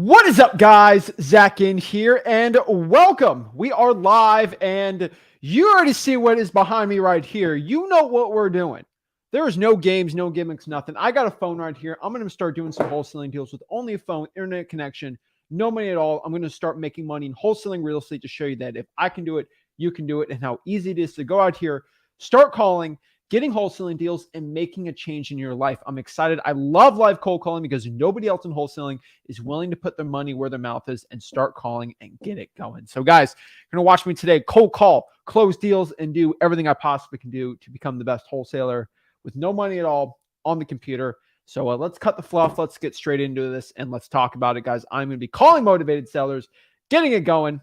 What is up, guys? Ginn here, and welcome. We are live, and you already see what is behind me right here. You know what we're doing. There is no games, no gimmicks, nothing. I got a phone right here. I'm going to start doing some wholesaling deals with only a phone, internet connection, no money at all. I'm going to start making money in wholesaling real estate to show you that if I can do it, you can do it, and how easy it is to go out here, start calling, getting wholesaling deals, and making a change in your life. I'm excited. I love live cold calling because nobody else in wholesaling is willing to put their money where their mouth is and start calling and get it going. So guys, you're going to watch me today cold call, close deals, and do everything I possibly can do to become the best wholesaler with no money at all on the computer. So let's cut the fluff. Let's get straight into this and let's talk about it, guys. I'm going to be calling motivated sellers, getting it going,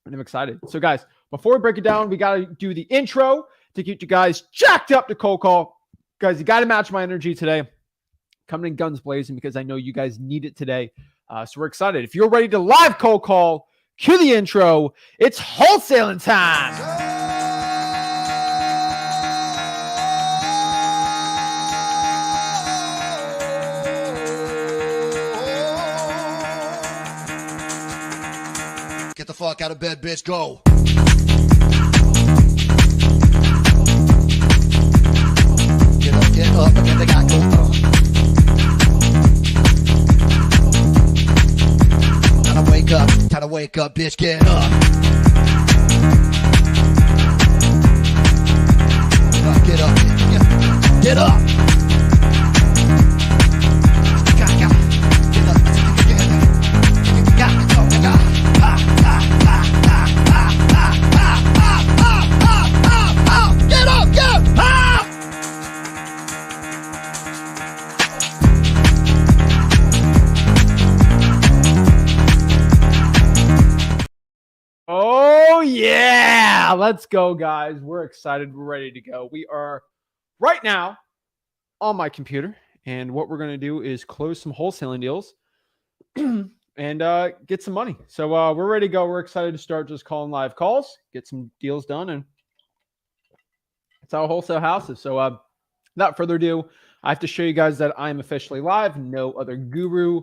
and I'm excited. So guys, before we break it down, we got to do the intro to get you guys jacked up to cold call. Guys, you got to match my energy today. Coming in guns blazing because I know you guys need it today. So we're excited. If you're ready to live cold call, cue the intro. It's wholesaling time. Get the fuck out of bed, bitch. Go. Get up, and they got go. Time to wake up, bitch. Get up. Get up. Get up. Oh, yeah. Let's go, guys. We're excited. We're ready to go. We are right now on my computer. And what we're going to do is close some wholesaling deals and get some money. So we're ready to go. We're excited to start just calling live calls, get some deals done. And that's how wholesale house is. So without further ado, I have to show you guys that I'm officially live. No other guru,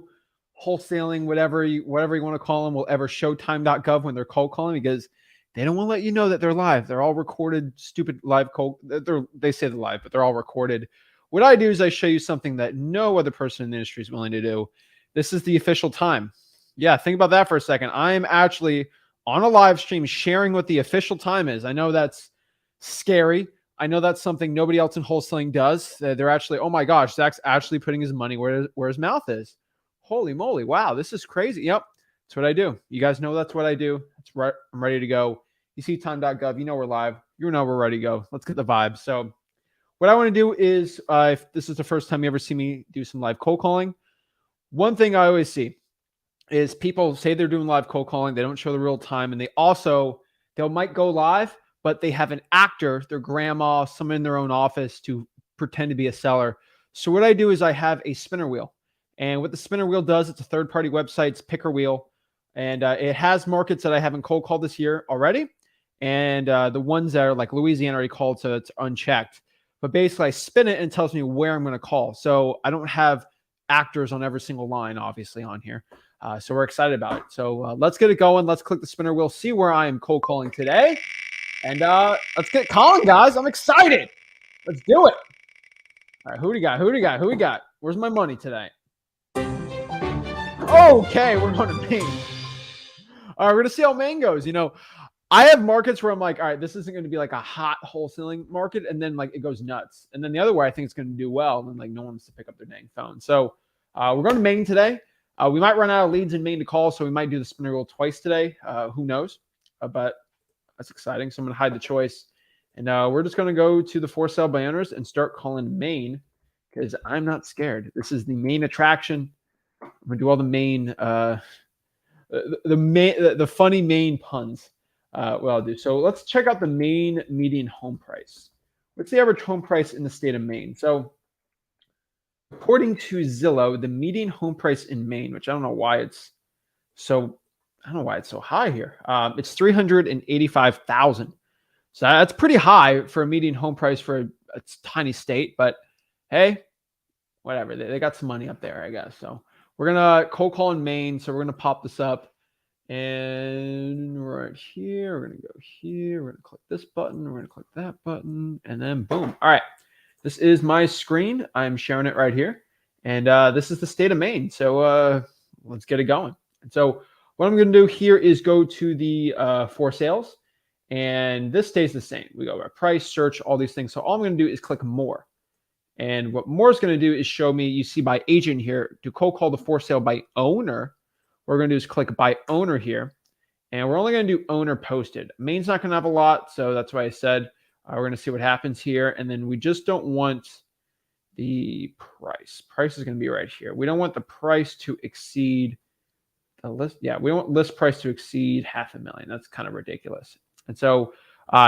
wholesaling, whatever you want to call them, will ever showtime.gov when they're cold calling because they don't want to let you know that they're live. They're all recorded, stupid live cold. They say they're live, but they're all recorded. What I do is I show you something that no other person in the industry is willing to do. This is the official time. Yeah, think about that for a second. I am actually on a live stream sharing what the official time is. I know that's scary. I know that's something nobody else in wholesaling does. They're actually, oh my gosh, Zach's actually putting his money where his mouth is. Holy moly. Wow, this is crazy. Yep, that's what I do. You guys know that's what I do. That's right. I'm ready to go. You see time.gov, you know we're live. You know we're ready to go. Let's get the vibe. So what I want to do is, if this is the first time you ever see me do some live cold calling, one thing I always see is people say they're doing live cold calling. They don't show the real time. And they might go live, but they have an actor, their grandma, someone in their own office to pretend to be a seller. So what I do is I have a spinner wheel. And what the spinner wheel does, it's a third-party website, it's picker wheel. And it has markets that I haven't cold called this year already. And the ones that are like Louisiana already called, so it's unchecked. But basically, I spin it and it tells me where I'm going to call. So I don't have actors on every single line, obviously, on here. So we're excited about it. So let's get it going. Let's click the spinner wheel, see where I am cold calling today. And let's get calling, guys. I'm excited. Let's do it. All right, who do we got? Where's my money today? Okay, we're going to Maine. All right, we're going to see how Maine goes. You know, I have markets where I'm like, all right, this isn't going to be like a hot wholesaling market. And then like it goes nuts. And then the other way I think it's going to do well. And then like no one wants to pick up their dang phone. So we're going to Maine today. We might run out of leads in Maine to call. So we might do the spinner wheel twice today. Who knows? But that's exciting. So I'm going to hide the choice. And we're just going to go to the for sale by owners and start calling Maine because I'm not scared. This is the main attraction. I'm going to do all the main, the funny Maine puns. What I'll do. So let's check out the Maine median home price. What's the average home price in the state of Maine? So according to Zillow, the median home price in Maine, which I don't know why it's so high here. It's $385,000. So that's pretty high for a median home price for a tiny state, but hey, whatever. They got some money up there, I guess. So We're gonna cold call in Maine, so we're gonna pop this up, and right here, we're gonna go here. We're gonna click this button. We're gonna click that button, and then boom. All right, this is my screen. I'm sharing it right here, and this is the state of Maine. So let's get it going. And so what I'm gonna do here is go to the for sales, and this stays the same. We go by price, search, all these things. So all I'm gonna do is click more. And what more is going to do is show me, you see by agent here, to cold call the for sale by owner. What we're going to do is click by owner here. And we're only going to do owner posted. Maine's not going to have a lot, so that's why I said we're going to see what happens here. And then we just don't want the price. Price is going to be right here. We don't want the price to exceed the list. Yeah, we don't want list price to exceed $500,000. That's kind of ridiculous. And so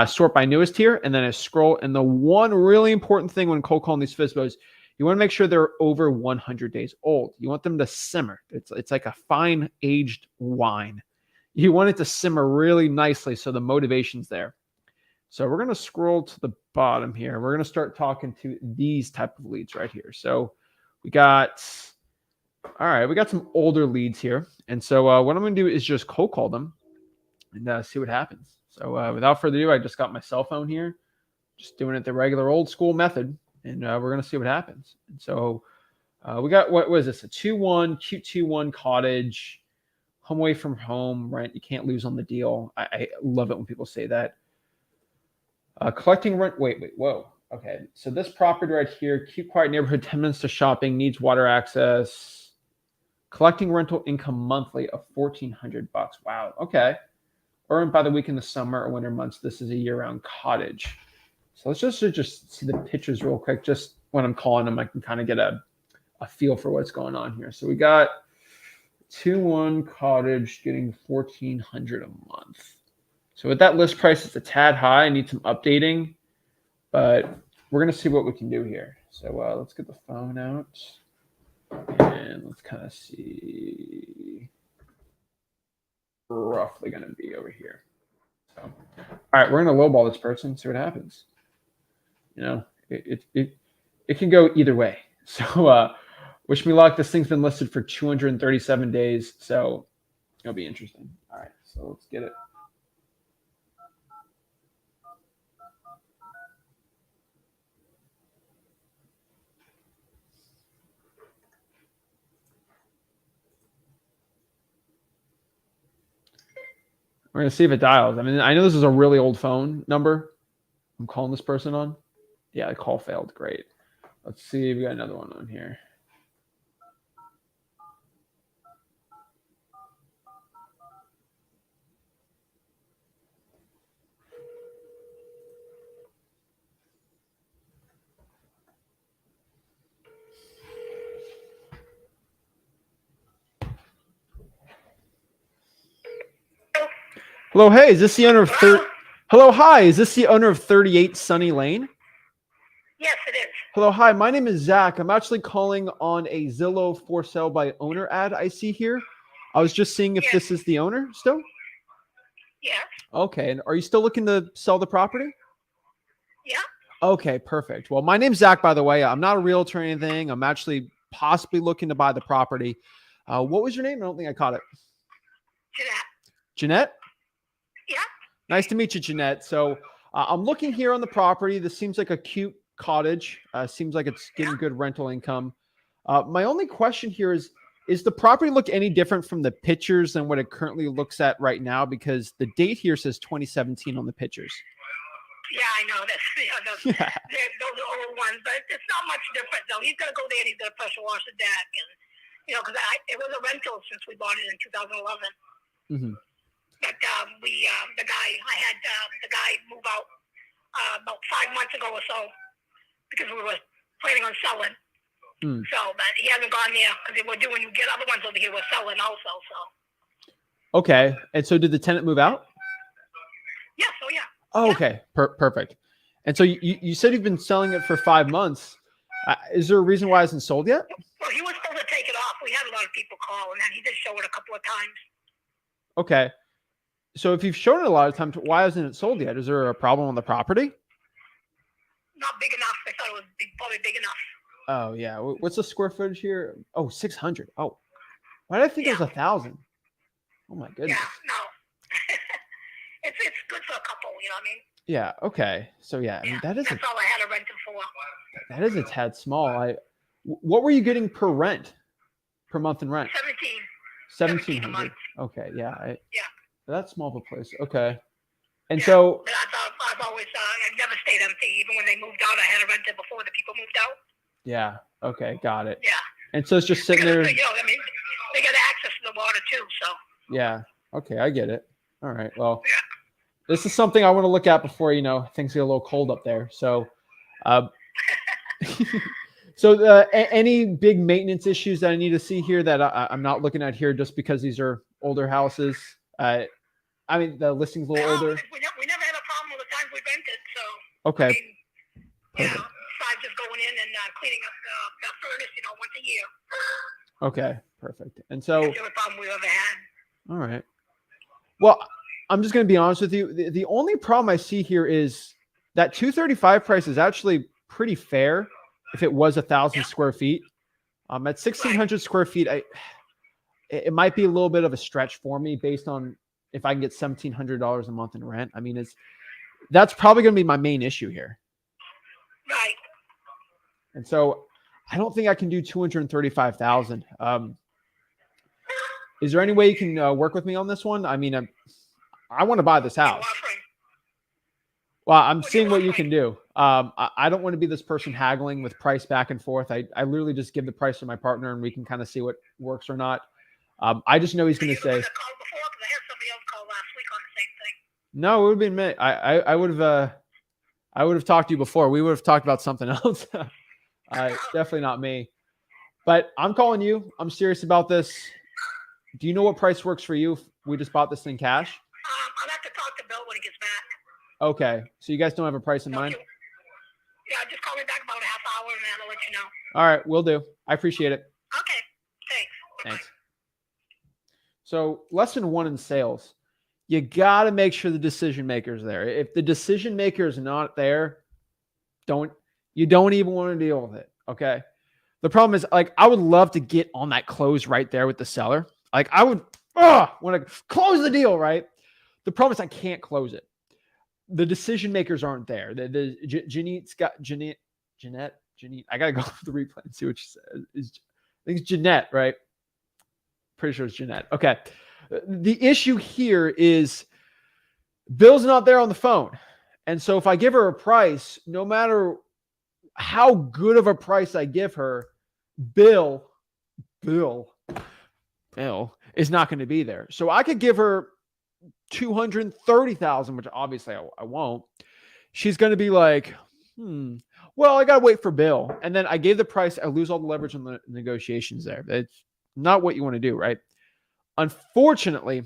sort by newest here, and then I scroll. And the one really important thing when cold calling these FSBOs, you want to make sure they're over 100 days old. You want them to simmer. It's like a fine aged wine. You want it to simmer really nicely so the motivation's there. So we're going to scroll to the bottom here. We're going to start talking to these type of leads right here. So we got, all right, we got some older leads here. And so what I'm going to do is just cold call them and see what happens. So without further ado, I just got my cell phone here, just doing it the regular old school method, and we're going to see what happens. And so we got, what was this? A 2-1, cute 2-1 cottage, home away from home, rent. You can't lose on the deal. I love it when people say that. Collecting rent. Wait, whoa. Okay. So this property right here, cute, quiet neighborhood, 10 minutes to shopping, needs water access. Collecting rental income monthly of $1,400. Wow. Okay. Earned by the week in the summer or winter months. This is a year-round cottage. So let's just see the pictures real quick. Just when I'm calling them, I can kind of get a feel for what's going on here. So we got 2-1 cottage getting $1,400 a month. So with that list price, it's a tad high. I need some updating, but we're going to see what we can do here. So let's get the phone out and let's kind of see. Roughly going to be over here. So, all right, we're going to lowball this person, see what happens. You know, it can go either way. So, wish me luck. This thing's been listed for 237 days, so it'll be interesting. All right, so let's get it. We're going to see if it dials. I mean, I know this is a really old phone number I'm calling this person on. Yeah, the call failed. Great. Let's see if we got another one on here. Hello, hey, is this the owner of Hello, hi, is this the owner of 38 Sunny Lane? Yes, it is. Hello, hi, my name is Zach. I'm actually calling on a Zillow for sale by owner ad I see here. I was just seeing if this is the owner still? Yes. Okay, and are you still looking to sell the property? Yeah. Okay, perfect. Well, my name's Zach, by the way. I'm not a realtor or anything. I'm actually possibly looking to buy the property. What was your name? I don't think I caught it. Jeanette. Jeanette? Yeah. Nice to meet you, Jeanette. So I'm looking here on the property. This seems like a cute cottage. Seems like it's getting good rental income. My only question here is the property look any different from the pictures than what it currently looks at right now? Because the date here says 2017 on the pictures. Yeah, I know. Those are old ones, but it's not much different, though. He's going to go there and he's going to pressure wash the deck. And, because it was a rental since we bought it in 2011. Mm-hmm. But I had the guy move out about 5 months ago or so because we were planning on selling. Mm. So, but he hasn't gone there because you get other ones over here we're selling also. So. Okay. And so did the tenant move out? Yeah. So yeah. Oh, okay. Perfect. And so you said you've been selling it for 5 months. Is there a reason why it hasn't sold yet? Well, he was supposed to take it off. We had a lot of people call, and then he did show it a couple of times. Okay. So if you've shown it a lot of times, why hasn't it sold yet? Is there a problem on the property? Not big enough. I thought it was probably big enough. Oh, yeah. What's the square footage here? Oh, 600. Oh, Why did I think it was Yeah. 1,000? Oh my goodness. Yeah, no. it's good for a couple, you know what I mean? Yeah. Okay. So yeah, I mean Yeah, that's all I had to rent it for. that is a tad small. What were you getting per month in rent? 17 a 1,700. month. Okay. Yeah. Yeah. That's small of a place. Okay. And Yeah. so But I've always, I've never stayed empty. Even when they moved out, I had to rent it before the people moved out. yeah. Okay. Got it. Yeah. And so it's just sitting there. You know, I mean, they got access to the water too, so. Yeah. Okay. I get it. All right. Well, Yeah. this is something I want to look at before, things get a little cold up there. So, so any big maintenance issues that I need to see here that I'm not looking at here just because these are older houses? I mean, the listing's a little older. We never had a problem with the times we rented, so. Okay. I mean, besides just going in and cleaning up the furnace, once a year. Okay, perfect. And so, That's the only problem we ever had. all right. Well, I'm just going to be honest with you. The only problem I see here is that 235 price is actually pretty fair if it was 1,000 square feet. At 1,600 square feet, it might be a little bit of a stretch for me based on if I can get $1,700 a month in rent. I mean, that's probably going to be my main issue here. Right. And so I don't think I can do 235,000. Is there any way you can work with me on this one? I mean, I want to buy this house. Well, I'm seeing what you can do. I don't want to be this person haggling with price back and forth. I literally just give the price to my partner and we can kind of see what works or not. I just know he's going to say. No, it would have been me. I would have talked to you before. We would have talked about something else. Definitely not me. But I'm calling you. I'm serious about this. Do you know what price works for you if we just bought this in cash? I'll have to talk to Bill when he gets back. Okay. So you guys don't have a price in mind? Yeah, just call me back about a half hour and then I'll let you know. All right. Will do. I appreciate it. Okay. Thanks. Thanks. So lesson 1 in sales, you got to make sure the decision maker is there. If the decision maker is not there, you don't even want to deal with it. Okay. The problem is, like, I would love to get on that close right there with the seller. Like, I would want to close the deal, right? The problem is I can't close it. The decision makers aren't there. Jeanette. I gotta go through the replay and see what she says. I think it's Jeanette, right? Pretty sure it's Jeanette. Okay. The issue here is Bill's not there on the phone. And so if I give her a price, no matter how good of a price I give her, Bill is not going to be there. So I could give her 230,000, which obviously I won't. She's going to be like, well, I got to wait for Bill. And then I gave the price. I lose all the leverage on the negotiations there. It's not what you want to do, right? Unfortunately,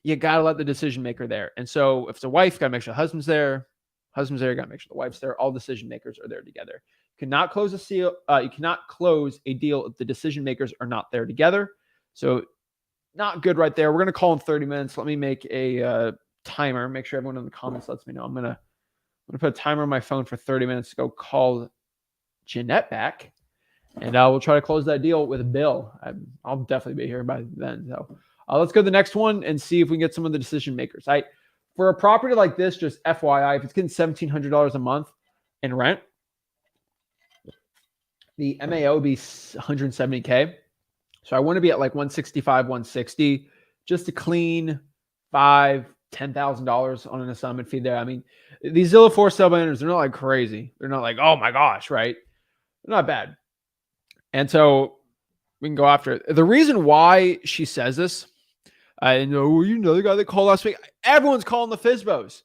you got to let the decision maker there. And so if it's a wife, got to make sure the husband's there. Husband's there, got to make sure the wife's there. All decision makers are there together. You cannot close you cannot close a deal if the decision makers are not there together. So not good right there. We're going to call in 30 minutes. Let me make a timer. Make sure everyone in the comments lets me know. I'm going to put a timer on my phone for 30 minutes to go call Jeanette back. And we'll try to close that deal with Bill. I'll definitely be here by then. So let's go to the next one and see if we can get some of the decision makers. For a property like this, just FYI, if it's getting $1,700 a month in rent, the MAO would be $170K. So I want to be at like 165, 160, just to clean $10,000 on an assignment fee there. I mean, these Zillow 4 sub owners, they're not like crazy. They're not like, oh my gosh, right? They're not bad. And so we can go after it. The reason why she says this, I know, the guy that called last week, everyone's calling the FSBOs.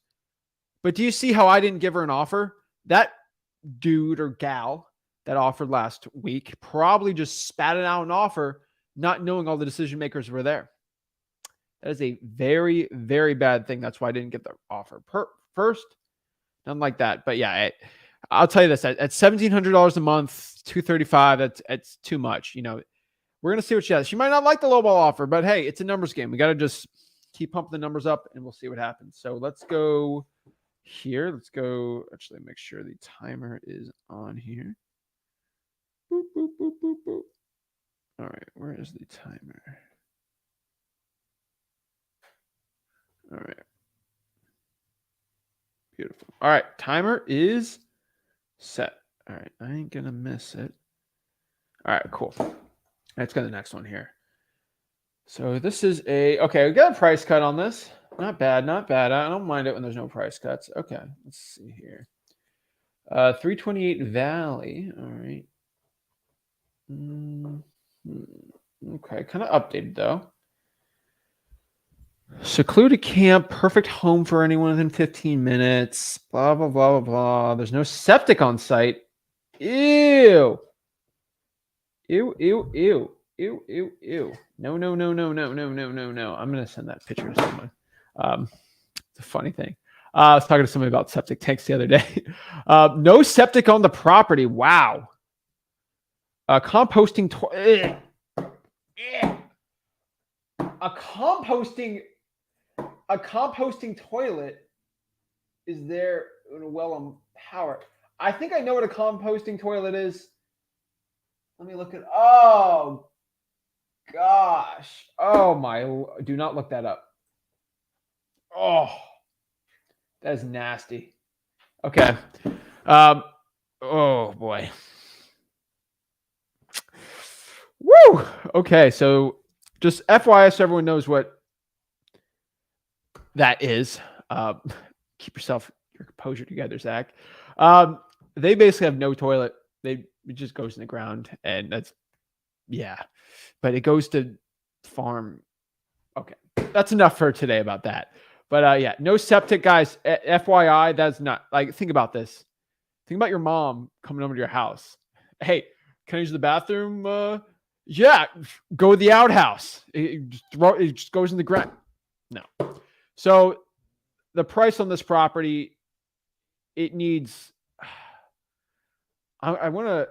But do you see how I didn't give her an offer? That dude or gal that offered last week probably just spat it out an offer, not knowing all the decision makers were there. That is a very, very bad thing. That's why I didn't get the offer first. Nothing like that. But yeah, I'll tell you this, at $1,700 a month, $235, that's too much. We're going to see what she has. She might not like the lowball offer, but hey, it's a numbers game. We got to just keep pumping the numbers up and we'll see what happens. So let's go here. Let's go. Actually, make sure the timer is on here. Boop, boop, boop, boop, boop. All right, where is the timer? All right. Beautiful. All right, timer is set. All right, I ain't gonna miss it. All right, cool. Let's go to the next one here. So this is okay, we got a price cut on this. Not bad, not bad. I don't mind it when there's no price cuts. Okay, let's see here. 328 Valley. All right. Okay, kind of updated though. Secluded camp, perfect home for anyone within 15 minutes. Blah blah blah blah blah. There's no septic on site. Ew. Ew, ew, ew. Ew, ew, ew. No, no, no, no, no, no, no, no, no. I'm gonna send that picture to someone. It's a funny thing. I was talking to somebody about septic tanks the other day. No septic on the property. Wow. Composting. A composting toilet is there in a well on power. I think I know what a composting toilet is. Let me look at. Oh gosh. Oh my. Do not look that up. Oh, that is nasty. Okay. Oh boy. Woo. Okay. So just FYI, so everyone knows what that is. Keep your composure together, Zach. They basically have no toilet. It just goes in the ground, and that's but it goes to farm. Okay, that's enough for today about that. But no septic, guys. FYI, that's not like, think about this. Think about your mom coming over to your house. Hey, can I use the bathroom? Yeah, go to the outhouse. It just goes in the ground. No. So the price on this property, it needs. I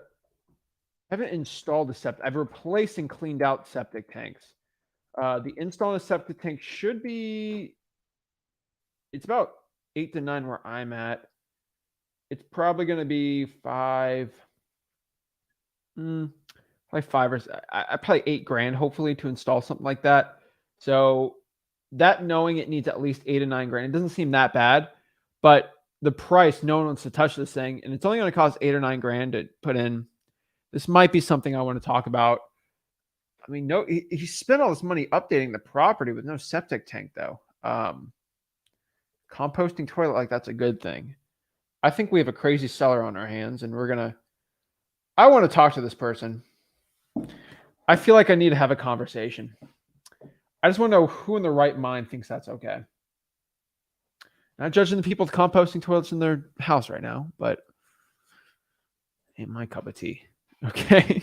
haven't installed a septic. I've replaced and cleaned out septic tanks. The install on a septic tank should be. It's about 8 to 9 where I'm at. It's probably going to be 5. Probably 5 or probably 8 grand, hopefully, to install something like that. So that, knowing it needs at least 8 to 9 grand, it doesn't seem that bad. But the price, no one wants to touch this thing, and it's only going to cost 8 or 9 grand to put in. This might be something I want to talk about. I mean, no, he spent all this money updating the property with no septic tank, though. Composting toilet, like, that's a good thing. I think we have a crazy seller on our hands, and I want to talk to this person. I feel like I need to have a conversation. I just want to know who in their right mind thinks that's okay. Not judging the people with composting toilets in their house right now, but ain't my cup of tea. Okay.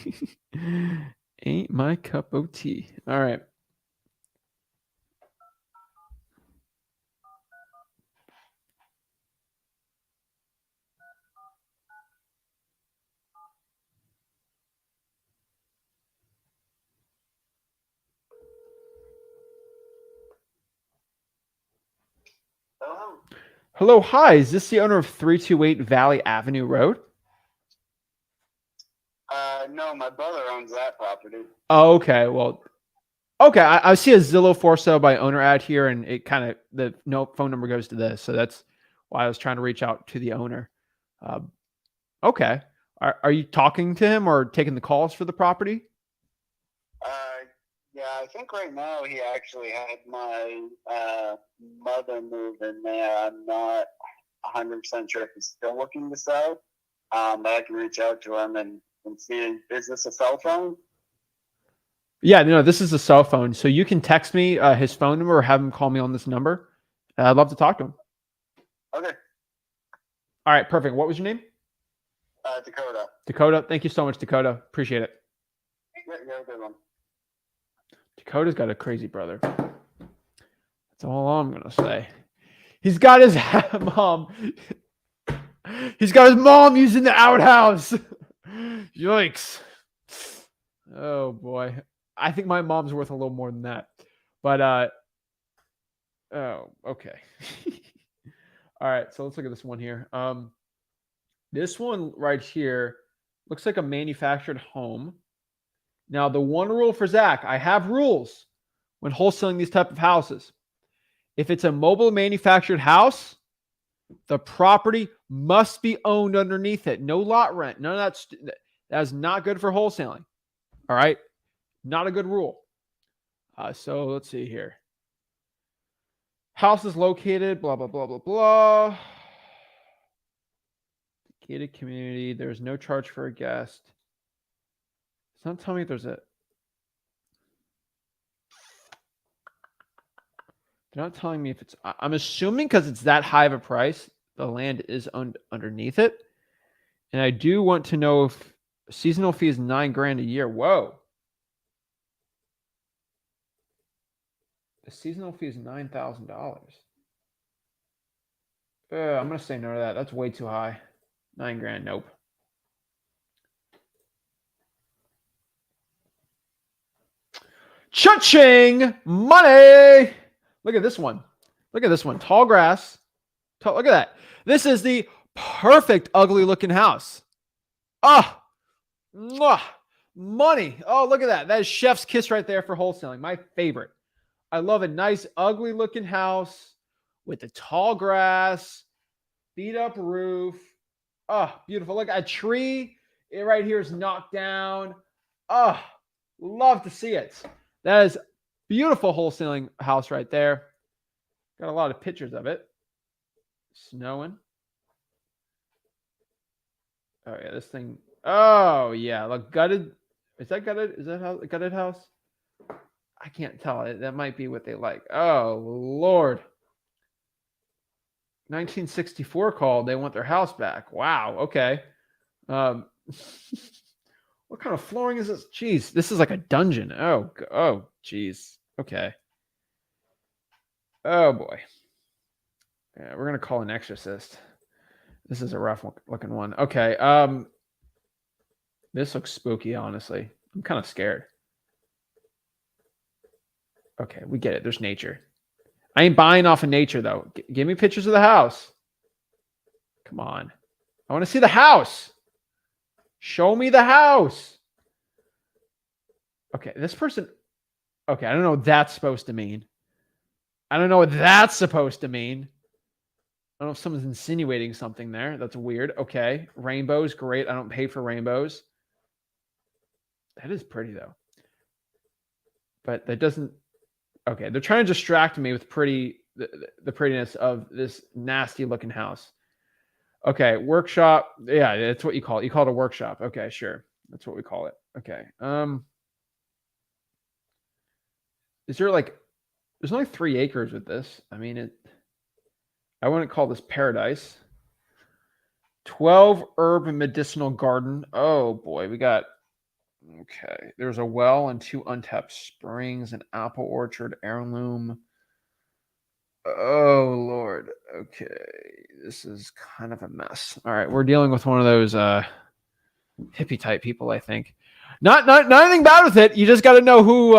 Ain't my cup of tea. All right. Hello, hi. Is this the owner of 328 Valley Avenue Road? No, my brother owns that property. Oh, okay. Well, okay. I see a Zillow for sale by owner ad here, and it kind of, the phone number goes to this. So that's why I was trying to reach out to the owner. Okay. Are you talking to him or taking the calls for the property? Yeah, I think right now he actually had my mother move in there. I'm not 100% sure if he's still looking to sell, but I can reach out to him and see. Is this a cell phone? Yeah, no, this is a cell phone. So you can text me his phone number or have him call me on this number. I'd love to talk to him. Okay. All right, perfect. What was your name? Dakota. Dakota. Thank you so much, Dakota. Appreciate it. Yeah, you're a good one. Dakota's got a crazy brother. That's all I'm going to say. He's got his mom. He's got his mom using the outhouse. Yikes. Oh, boy. I think my mom's worth a little more than that. But, oh, okay. All right, so let's look at this one here. This one right here looks like a manufactured home. Now, the one rule for Zach, I have rules when wholesaling these type of houses. If it's a mobile manufactured house, the property must be owned underneath it. No lot rent. None of that. That is not good for wholesaling. All right. Not a good rule. So let's see here. House is located, blah, blah, blah, blah, blah. Gated community. There's no charge for a guest. It's not telling me if there's a. They're not telling me if it's. I'm assuming because it's that high of a price, the land is owned underneath it. And I do want to know if seasonal fee is $9,000 a year. Whoa. The seasonal fee is $9,000. I'm going to say no to that. That's way too high. $9,000. Nope. Cha-ching! Money! Look at this one. Look at this one. Tall grass. Look at that. This is the perfect ugly looking house. Ah! Money. Oh, look at that. That is chef's kiss right there for wholesaling. My favorite. I love a nice ugly looking house with the tall grass, beat up roof. Oh, beautiful. Look, a tree right here is knocked down. Oh, love to see it. That is beautiful wholesaling house right there. Got a lot of pictures of it. Snowing. Oh, yeah, this thing. Oh, yeah. Look, gutted. Is that gutted? Is that a gutted house? I can't tell. That might be what they like. Oh, Lord. 1964 called. They want their house back. Wow. Okay. What kind of flooring is this? Jeez, this is like a dungeon. Oh, jeez. Okay. Oh, boy. Yeah, we're going to call an exorcist. This is a rough looking one. Okay. This looks spooky, honestly. I'm kind of scared. Okay, we get it. There's nature. I ain't buying off of nature, though. Give me pictures of the house. Come on. I want to see the house. Show me the house. Okay, this person. Okay, I don't know what that's supposed to mean. I don't know what that's supposed to mean. I don't know if someone's insinuating something there. That's weird. Okay, rainbows, great. I don't pay for rainbows. That is pretty, though. But that doesn't. Okay, they're trying to distract me with the prettiness of this nasty looking house. Okay, workshop. Yeah, that's what you call it. You call it a workshop. Okay, sure. That's what we call it. Okay. Is there like there's only 3 acres with this. I mean I wouldn't call this paradise. 12 herb and medicinal garden. Oh boy, we got okay. There's a well and 2 untapped springs, an apple orchard, heirloom. Oh Lord. Okay. This is kind of a mess. All right, we're dealing with one of those hippie type people, I think. Not anything bad with it. You just got to know who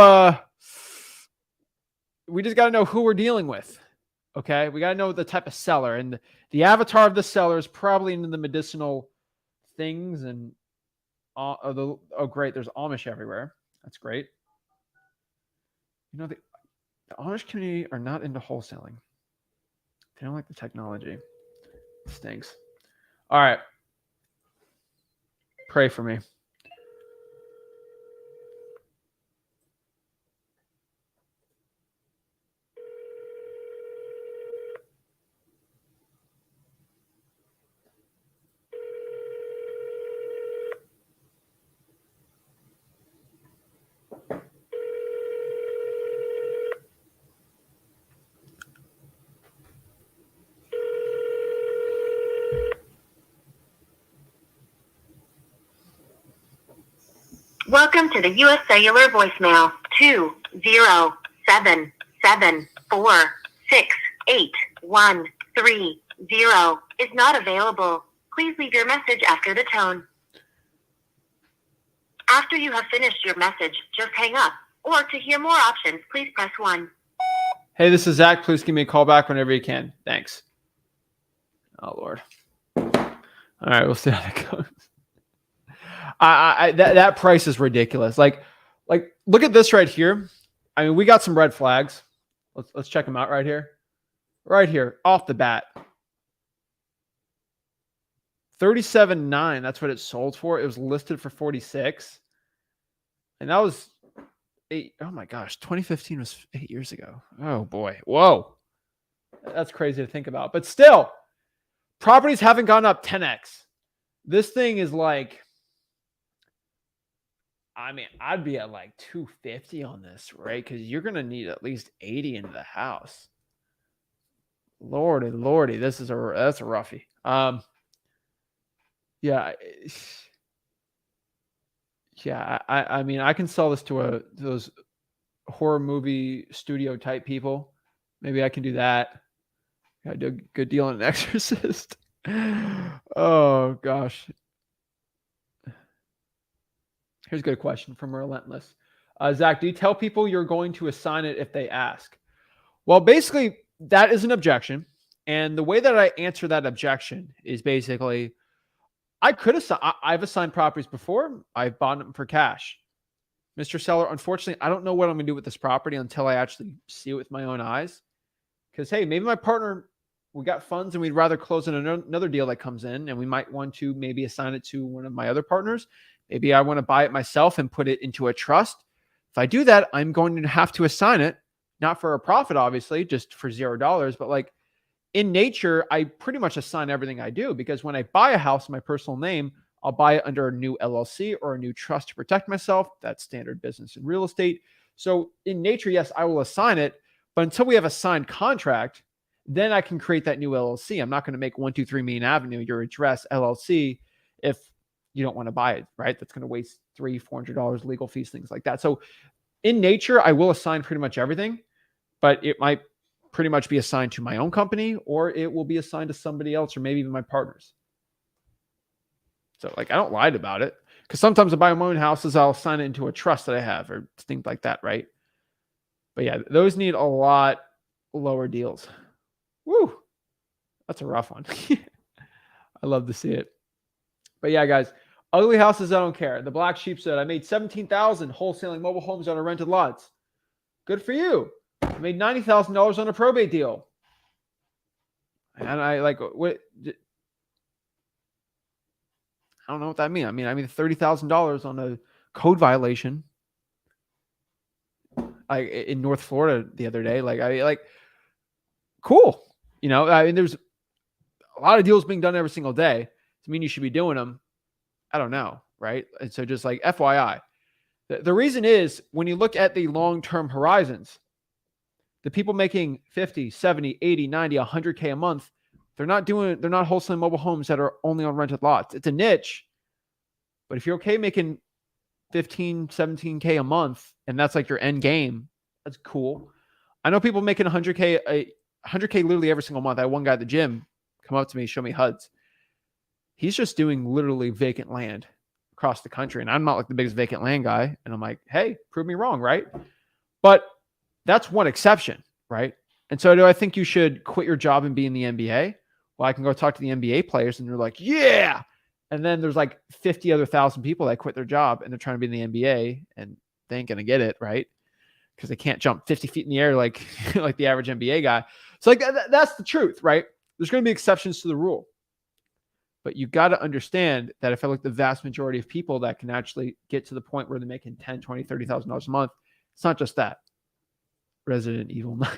we just got to know who we're dealing with. Okay? We got to know the type of seller, and the avatar of the seller is probably into the medicinal things and oh great, there's Amish everywhere. That's great. You know, the Amish community are not into wholesaling. They don't like the technology. It stinks. All right. Pray for me. Welcome to the U.S. Cellular voicemail. 20774681130 is not available. Please leave your message after the tone. After you have finished your message, just hang up. Or to hear more options, please press 1. Hey, this is Zach. Please give me a call back whenever you can. Thanks. Oh, Lord. All right, we'll see how that goes. That price is ridiculous. Like, Like, look at this right here. I mean, we got some red flags. Let's check them out right here. Right here, off the bat. 37.9. That's what it sold for. It was listed for 46. And that was oh my gosh, 2015 was 8 years ago. Oh boy. Whoa. That's crazy to think about. But still, properties haven't gone up 10x. This thing is like, I mean, I'd be at like 250 on this, right? Because you're going to need at least 80 into the house. Lordy, that's a roughie. Yeah. Yeah, I mean, I can sell this to those horror movie studio type people. Maybe I can do that. I do a good deal on an Exorcist. Oh gosh. Here's a good question from Relentless. Zach, do you tell people you're going to assign it if they ask? Well, basically, that is an objection. And the way that I answer that objection is basically, I've assigned properties before. I've bought them for cash. Mr. Seller, unfortunately, I don't know what I'm going to do with this property until I actually see it with my own eyes. Because, hey, maybe my partner, we got funds and we'd rather close in another deal that comes in, and we might want to maybe assign it to one of my other partners. Maybe I want to buy it myself and put it into a trust. If I do that, I'm going to have to assign it, not for a profit, obviously, just for $0. But like in nature, I pretty much assign everything I do, because when I buy a house in my personal name, I'll buy it under a new LLC or a new trust to protect myself. That's standard business in real estate. So in nature, yes, I will assign it. But until we have a signed contract, then I can create that new LLC. I'm not going to make 123 Main Avenue your address LLC if you don't want to buy it, right? That's going to waste $300-$400 legal fees, things like that. So in nature, I will assign pretty much everything, but it might pretty much be assigned to my own company, or it will be assigned to somebody else, or maybe even my partners. So like, I don't lie about it, because sometimes I buy my own houses, I'll assign it into a trust that I have or things like that, right? But yeah, those need a lot lower deals. Woo, that's a rough one. I love to see it. But yeah, guys, ugly houses, I don't care. The black sheep said, I made $17,000 wholesaling mobile homes on a rented lots. Good for you. I made $90,000 on a probate deal. And I like, what? I don't know what that means. I mean $30,000 on a code violation. Like in North Florida the other day. Cool. You know, I mean, there's a lot of deals being done every single day. To mean you should be doing them, I don't know, right? And so just like FYI, the reason is when you look at the long-term horizons, the people making 50, 70, 80, 90, 100K a month, they're not wholesaling mobile homes that are only on rented lots. It's a niche, but if you're okay making 15, 17K a month, and that's like your end game, that's cool. I know people making 100K literally every single month. I had one guy at the gym come up to me, show me HUDs. He's just doing literally vacant land across the country. And I'm not like the biggest vacant land guy. And I'm like, hey, prove me wrong, right? But that's one exception, right? And so do I think you should quit your job and be in the NBA? Well, I can go talk to the NBA players and they're like, yeah. And then there's like 50 other thousand people that quit their job and they're trying to be in the NBA and they ain't going to get it, right? Because they can't jump 50 feet in the air like, like the average NBA guy. So like that's the truth, right? There's going to be exceptions to the rule. But you got to understand that if I look at the vast majority of people that can actually get to the point where they're making $10,000, $20,000, $30,000 a month, it's not just that. Resident Evil 9.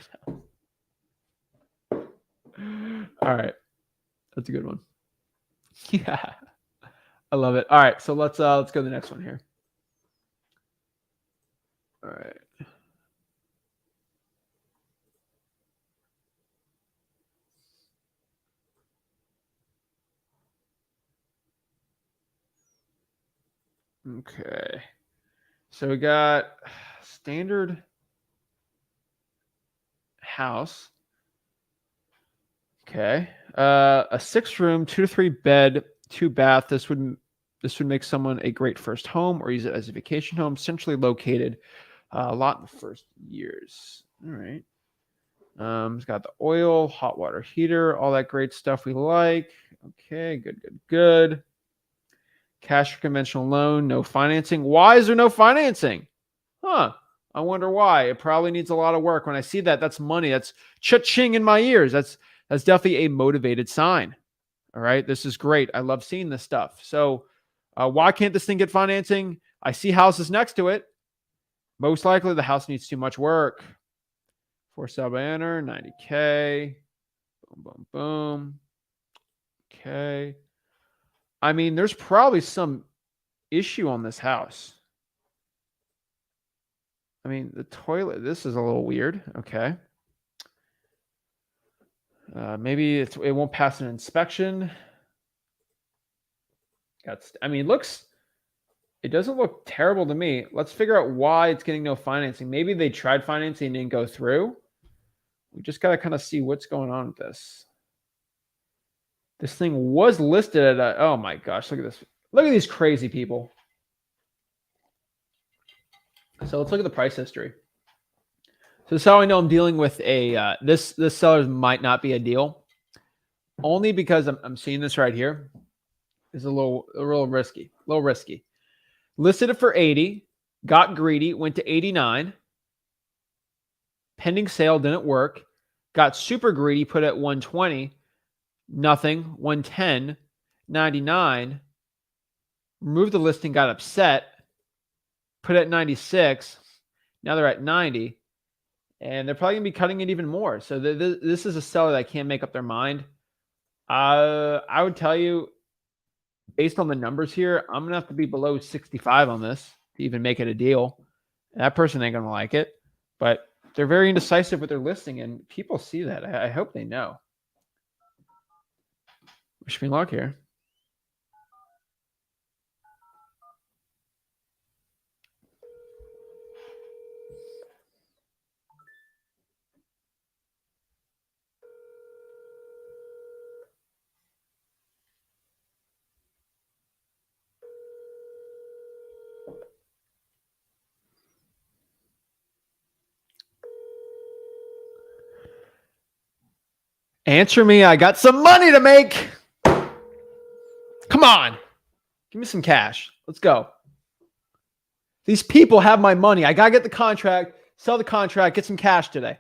All right. That's a good one. Yeah. I love it. All right. So let's go to the next one here. All right. Okay. So we got standard house. Okay. A 6-room, 2 to 3 bed, 2 bath. This would make someone a great first home or use it as a vacation home, centrally located. A lot in the first years. All right. It's got the oil, hot water heater, all that great stuff we like. Okay, good. Cash or conventional loan, no financing. Why is there no financing? Huh. I wonder why. It probably needs a lot of work. When I see that, that's money. That's cha-ching in my ears. That's definitely a motivated sign. All right. This is great. I love seeing this stuff. So why can't this thing get financing? I see houses next to it. Most likely the house needs too much work. For sub enter, 90K. Boom, boom, boom. Okay. I mean, there's probably some issue on this house. I mean, the toilet, this is a little weird. Okay. Maybe it won't pass an inspection. I mean, it doesn't look terrible to me. Let's figure out why it's getting no financing. Maybe they tried financing and didn't go through. We just got to kind of see what's going on with this. This thing was listed at oh my gosh, look at this. Look at these crazy people. So let's look at the price history. So this is how I know I'm dealing with a this seller might not be a deal. Only because I'm seeing this right here. Is a little risky. A little risky. Listed it for 80, got greedy, went to 89. Pending sale didn't work. Got super greedy, put at 120. Nothing. 110. 99. Removed the listing, got upset. Put at 96. Now they're at 90. And they're probably going to be cutting it even more. So this is a seller that can't make up their mind. I would tell you, based on the numbers here, I'm going to have to be below 65 on this to even make it a deal. That person ain't going to like it. But they're very indecisive with their listing, and people see that. I hope they know. Wish me luck here. Answer me. I got some money to make. Come on. Give me some cash. Let's go. These people have my money. I got to get the contract, sell the contract, get some cash today.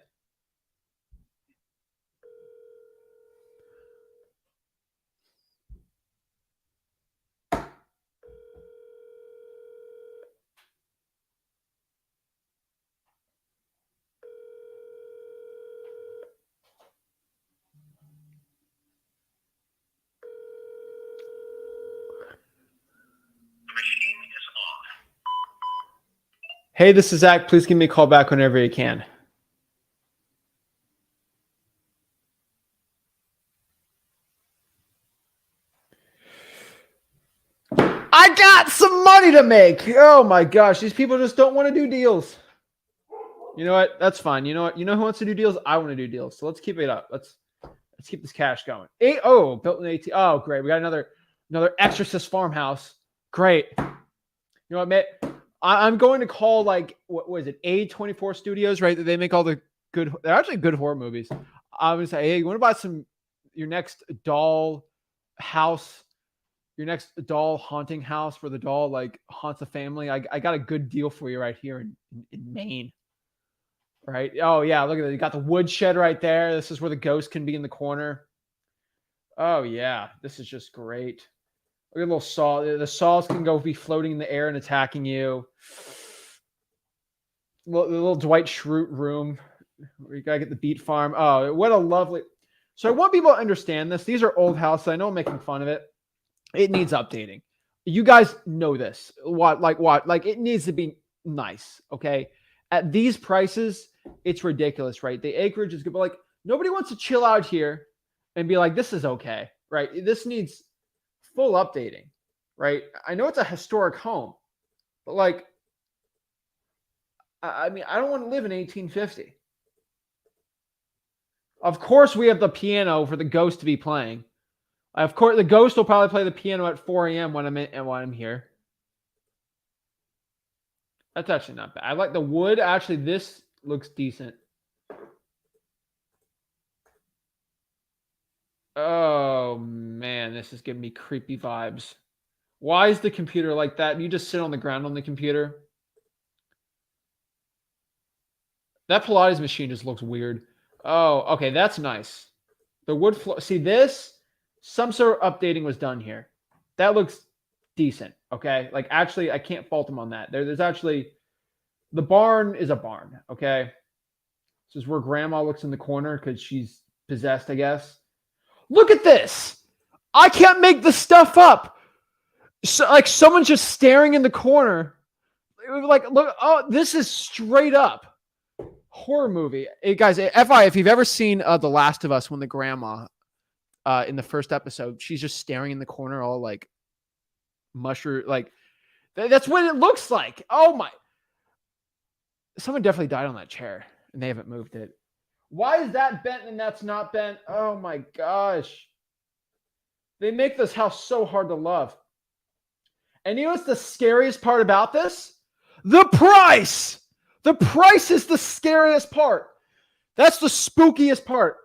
Hey, this is Zach. Please give me a call back whenever you can. I got some money to make. Oh my gosh. These people just don't want to do deals. You know what? That's fine. You know what? You know who wants to do deals? I want to do deals. So let's keep it up. Let's keep this cash going. Built in 18. Oh, great. We got another Exorcist farmhouse. Great. You know what, Mitt? I'm going to call, like, what was it? A24 Studios, right? They make all the good, they're actually good horror movies. I'm going to say, hey, you want to buy your next doll house, your next doll haunting house where the doll, like, haunts a family? I got a good deal for you right here in Maine. Right? Oh, yeah. Look at that. You got the woodshed right there. This is where the ghost can be in the corner. Oh, yeah. This is just great. Look at a little saw. The saws can go be floating in the air and attacking you. The little Dwight Schrute room where you got to get the beet farm. Oh, what a lovely. So I want people to understand this. These are old houses. I know I'm making fun of it. It needs updating. You guys know this. What? Like it needs to be nice. Okay. At these prices, it's ridiculous, right? The acreage is good, but like nobody wants to chill out here and be like, this is okay, right? This needs full updating, right? I know it's a historic home, but like, I mean, I don't want to live in 1850. Of course, we have the piano for the ghost to be playing. Of course, the ghost will probably play the piano at 4 a.m. when I'm here. That's actually not bad. I like the wood. Actually, this looks decent. Oh, man. This is giving me creepy vibes. Why is the computer like that? You just sit on the ground on the computer. That Pilates machine just looks weird. Oh, okay, that's nice. The wood floor. See this? Some sort of updating was done here. That looks decent. Okay, like actually, I can't fault him on that. There's actually the barn is a barn. Okay, this is where Grandma looks in the corner because she's possessed, I guess. Look at this. I can't make this stuff up. So, like someone's just staring in the corner. Like, look, oh, this is straight up horror movie. Hey, guys, FI, if you've ever seen The Last of Us, when the grandma in the first episode, she's just staring in the corner, all like mushroom, like that's what it looks like. Oh my! Someone definitely died on that chair, and they haven't moved it. Why is that bent and that's not bent? Oh my gosh! They make this house so hard to love. And you know what's the scariest part about this? The price! The price is the scariest part. That's the spookiest part.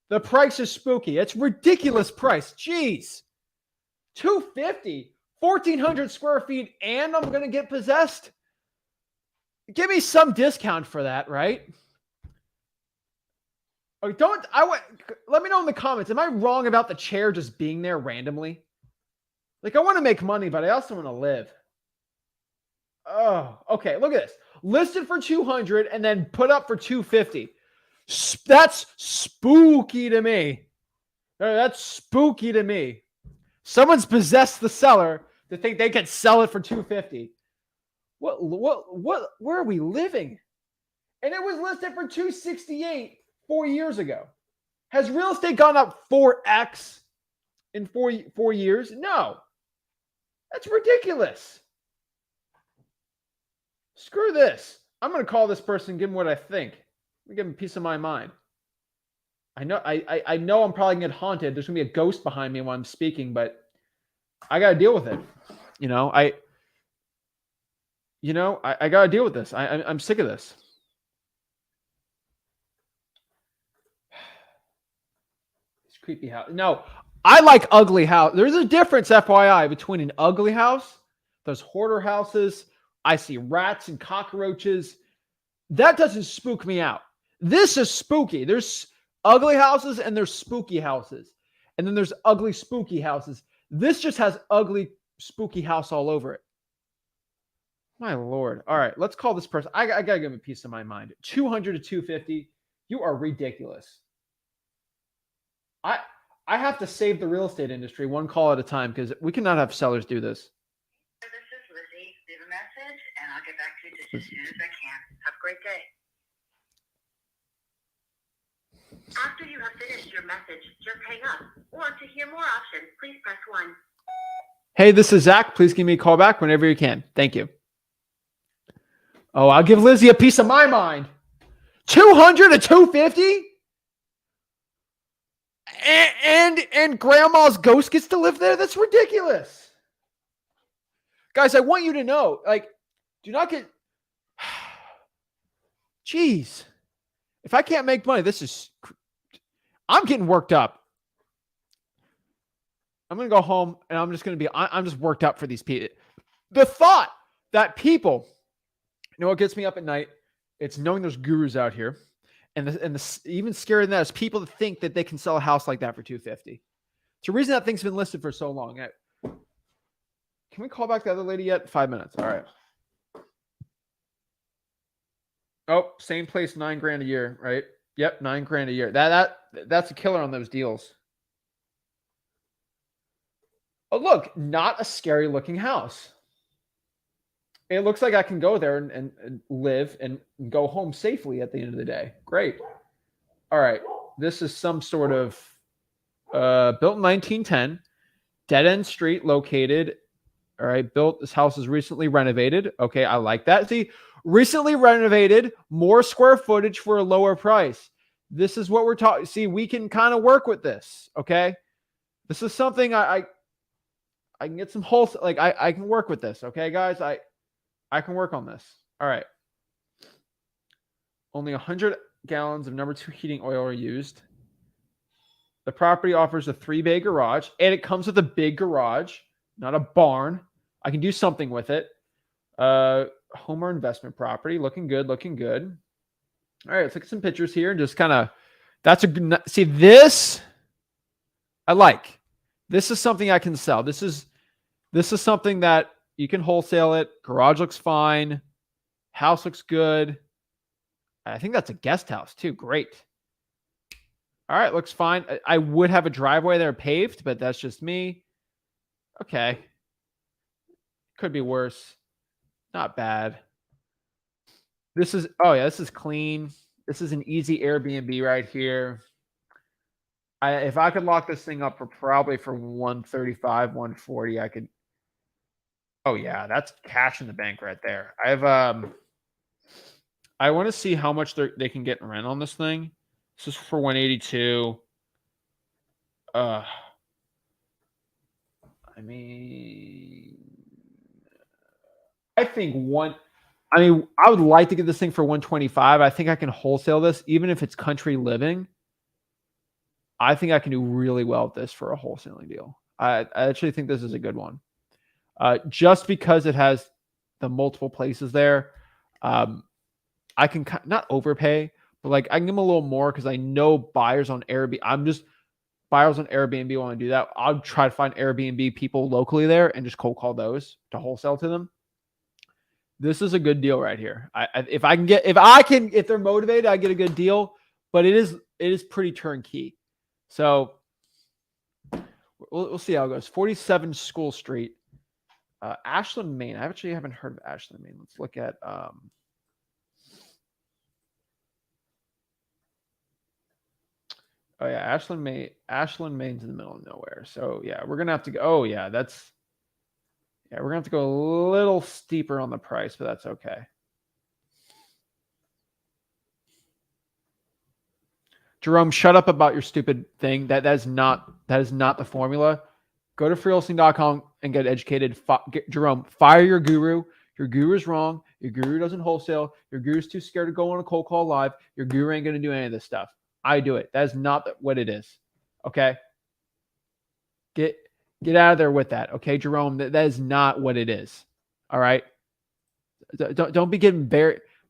The price is spooky. It's ridiculous price. Jeez. $250, 1,400 square feet, and I'm going to get possessed? Give me some discount for that, right? Oh, let me know in the comments. Am I wrong about the chair just being there randomly? Like, I want to make money, but I also want to live. Oh, okay. Look at this. Listed for 200 and then put up for 250. That's spooky to me. That's spooky to me. Someone's possessed the seller to think they could sell it for 250. Where are we living? And it was listed for 268 4 years ago. Has real estate gone up 4x in four years? No. That's ridiculous. Screw this. I'm going to call this person and give him what I think. I'm going to give him a piece of my mind. I know I'm probably going to get haunted. There's going to be a ghost behind me while I'm speaking, but I got to deal with it. I got to deal with this. I'm sick of this. It's creepy house. No, I like ugly house. There's a difference, FYI, between an ugly house, those hoarder houses. I see rats and cockroaches. That doesn't spook me out. This is spooky. There's ugly houses and there's spooky houses. And then there's ugly, spooky houses. This just has ugly, spooky house all over it. My Lord. All right, let's call this person. I got to give him a piece of my mind. 200 to 250. You are ridiculous. I have to save the real estate industry one call at a time because we cannot have sellers do this. This is Lizzie. Leave a message, and I'll get back to you just as soon as I can. Have a great day. After you have finished your message, just hang up. Or to hear more options, please press 1. Hey, this is Zach. Please give me a call back whenever you can. Thank you. Oh, I'll give Lizzie a piece of my mind. 200 to 250? And grandma's ghost gets to live there? That's ridiculous. Guys, I want you to know, like, do not get... Jeez. If I can't make money, I'm getting worked up. I'm going to go home and I'm just worked up for these people. The thought that people, you know what gets me up at night? It's knowing there's gurus out here. And even scarier than that is people that think that they can sell a house like that for $250. It's the reason that thing's been listed for so long. Can we call back the other lady yet? 5 minutes. All right. Oh, same place, $9,000 a year, right? Yep, $9,000 a year. That's a killer on those deals. Oh, look, not a scary looking house. It looks like I can go there and live and go home safely at the end of the day. Great. All right. This is some sort of built in 1910, dead-end street located. All right. This house is recently renovated. Okay. I like that. See, recently renovated, more square footage for a lower price. This is what we're talking. See, we can kind of work with this. Okay. This is something I can get some wholesale. Like I can work with this. Okay, guys. I can work on this. All right. Only 100 gallons of number 2 heating oil are used. The property offers a 3-bay garage, and it comes with a big garage, not a barn. I can do something with it. Home or investment property. Looking good, looking good. All right, let's look at some pictures here and just kind of. That's a good. See this. I like. This is something I can sell. This is something that you can wholesale it. Garage looks fine. House looks good. I think that's a guest house too. Great. All right, looks fine. I would have a driveway there paved, but that's just me. Okay. Could be worse. Not bad. This is, oh yeah, this is clean. This is an easy Airbnb right here. If I could lock this thing up for probably for 135, 140, I could. Oh yeah, that's cash in the bank right there. I want to see how much they can get in rent on this thing. This is for 182. I mean, I think I would like to get this thing for 125. I think I can wholesale this, even if it's country living. I think I can do really well with this for a wholesaling deal. I actually think this is a good one. Just because it has the multiple places there. I can not overpay, but like I can give them a little more because I know buyers on Airbnb. Buyers on Airbnb want to do that. I'll try to find Airbnb people locally there and just cold call those to wholesale to them. This is a good deal right here. If they're motivated, I get a good deal, but it is pretty turnkey. So we'll see how it goes. 47 School Street, Ashland, Maine. I actually haven't heard of Ashland, Maine. Let's look at oh yeah, Ashland, Maine. Ashland, Maine's in the middle of nowhere. So yeah, we're gonna have to go. Oh yeah, we're gonna have to go a little steeper on the price, but that's okay. Jerome, shut up about your stupid thing. That is not the formula. Go to freewholesaling.com and get educated. Jerome, fire your guru. Your guru is wrong. Your guru doesn't wholesale. Your guru's too scared to go on a cold call live. Your guru ain't gonna do any of this stuff. I do it. That is not what it is. Okay. Get out of there with that. Okay, Jerome. That is not what it is. All right. Don't be getting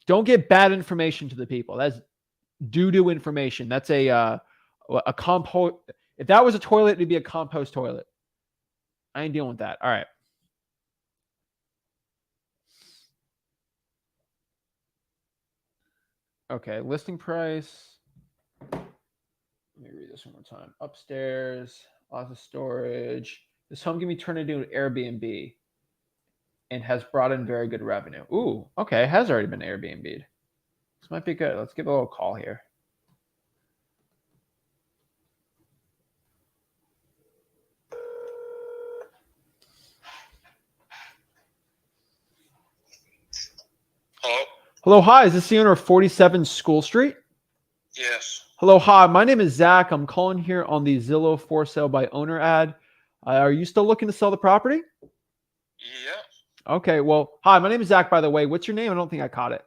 don't get bad information to the people. That's doo-doo information. That's a compost. If that was a toilet, it'd be a compost toilet. I ain't dealing with that. All right. Okay, listing price. Let me read this one more time. Upstairs, lots of storage. This home can be turned into an Airbnb and has brought in very good revenue. Ooh, okay. It has already been Airbnb'd. This might be good. Let's give a little call here. Hello? Hello, hi. Is this the owner of 47 School Street? Yes. Hello, hi. My name is Zach. I'm calling here on the Zillow for sale by owner ad. Are you still looking to sell the property? Yeah. Okay. Well, hi. My name is Zach, by the way. What's your name? I don't think I caught it.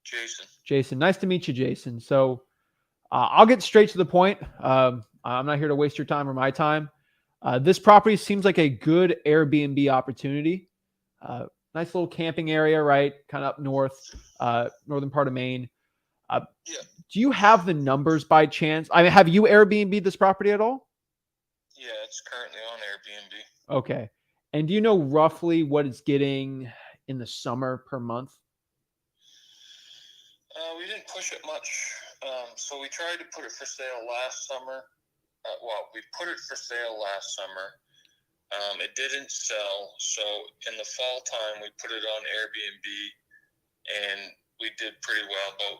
Jason. Jason. Nice to meet you, Jason. So I'll get straight to the point. I'm not here to waste your time or my time. This property seems like a good Airbnb opportunity. Nice little camping area, right? Kind of up north, northern part of Maine. Yeah. Do you have the numbers by chance? I mean, have you Airbnb this property at all? Yeah, it's currently on Airbnb. Okay. And do you know roughly what it's getting in the summer per month? We didn't push it much. So we tried to put it for sale last summer. We put it for sale last summer. It didn't sell. So in the fall time, we put it on Airbnb and we did pretty well,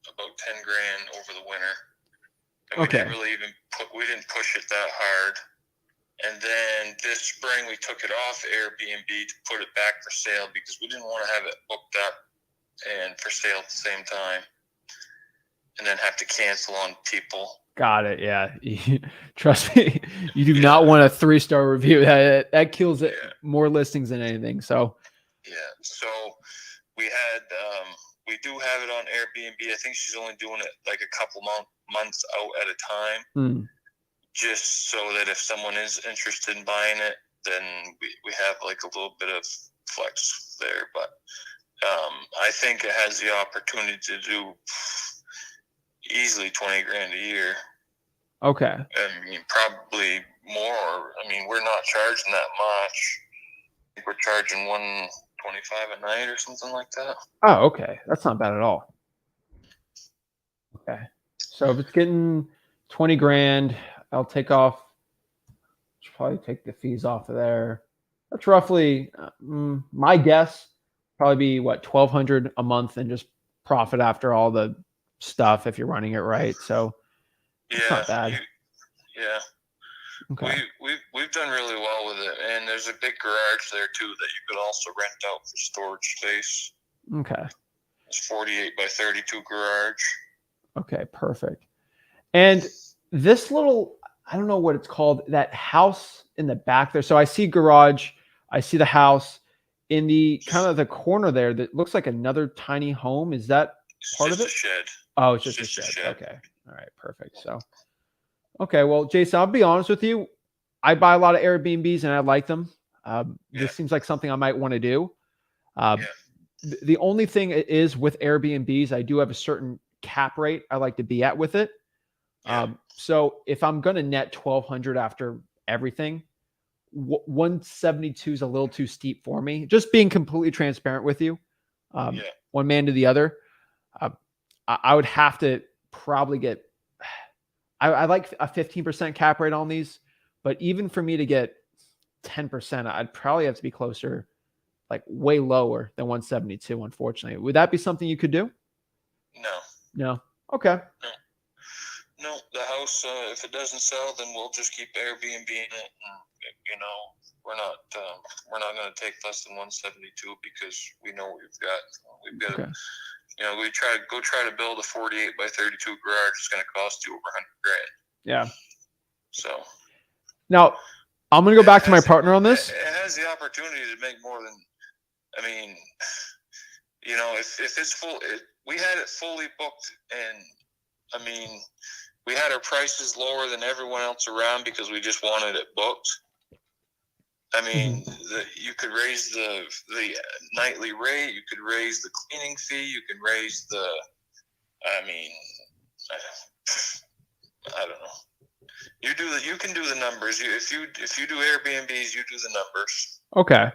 about 10 grand over the winter. And we didn't really we didn't push it that hard. And then this spring we took it off Airbnb to put it back for sale because we didn't want to have it booked up and for sale at the same time and then have to cancel on people. Got it. Yeah. Trust me, you do not want a 3-star review. That kills it. Yeah. More listings than anything. So Yeah. So we had we do have it on Airbnb. I think she's only doing it like a couple months out at a time, just so that if someone is interested in buying it, then we have like a little bit of flex there. But I think it has the opportunity to do easily 20 grand a year. Okay. I mean, probably more. I mean, we're not charging that much. I think we're charging $125 a night or something like that. Oh, okay. That's not bad at all. Okay. So if it's getting 20 grand, I'll take off, should probably take the fees off of there. That's roughly, my guess, probably be what, 1,200 a month and just profit after all the stuff if you're running it right. So it's not bad. Yeah. Okay. We've done really well with it, and there's a big garage there too that you could also rent out for storage space. Okay. It's 48 by 32 garage. Okay, perfect. And this little, I don't know what it's called, that house in the back there. So I see garage, I see the house in the kind of the corner there that looks like another tiny home. Is that part of it? A shed. Oh, it's just a shed. Okay. All right, perfect. So, okay, well, Jason, I'll be honest with you. I buy a lot of Airbnbs and I like them. This seems like something I might want to do. The only thing is with Airbnbs, I do have a certain cap rate I like to be at with it. So if I'm going to net 1,200 after everything, 172 is a little too steep for me. Just being completely transparent with you, one man to the other. I would have to probably get, I like a 15% cap rate on these, but even for me to get 10%, I'd probably have to be closer, like way lower than 172, unfortunately. Would that be something you could do? No. Okay. No, the house, if it doesn't sell, then we'll just keep Airbnb in it. And, you know, we're not going to take less than 172 because we know we've got, Okay. you know, try to build a 48 by 32 garage. It's going to cost you over 100 grand. Yeah. So now I'm going to go back to my partner on this. It has the opportunity to make more than, I mean, you know, if it's full, we had it fully booked, and I mean, we had our prices lower than everyone else around because we just wanted it booked. I mean, you could raise the nightly rate, you could raise the cleaning fee, you can raise the, I mean, I don't know. You can do the numbers. If you do Airbnbs, you do the numbers. Okay.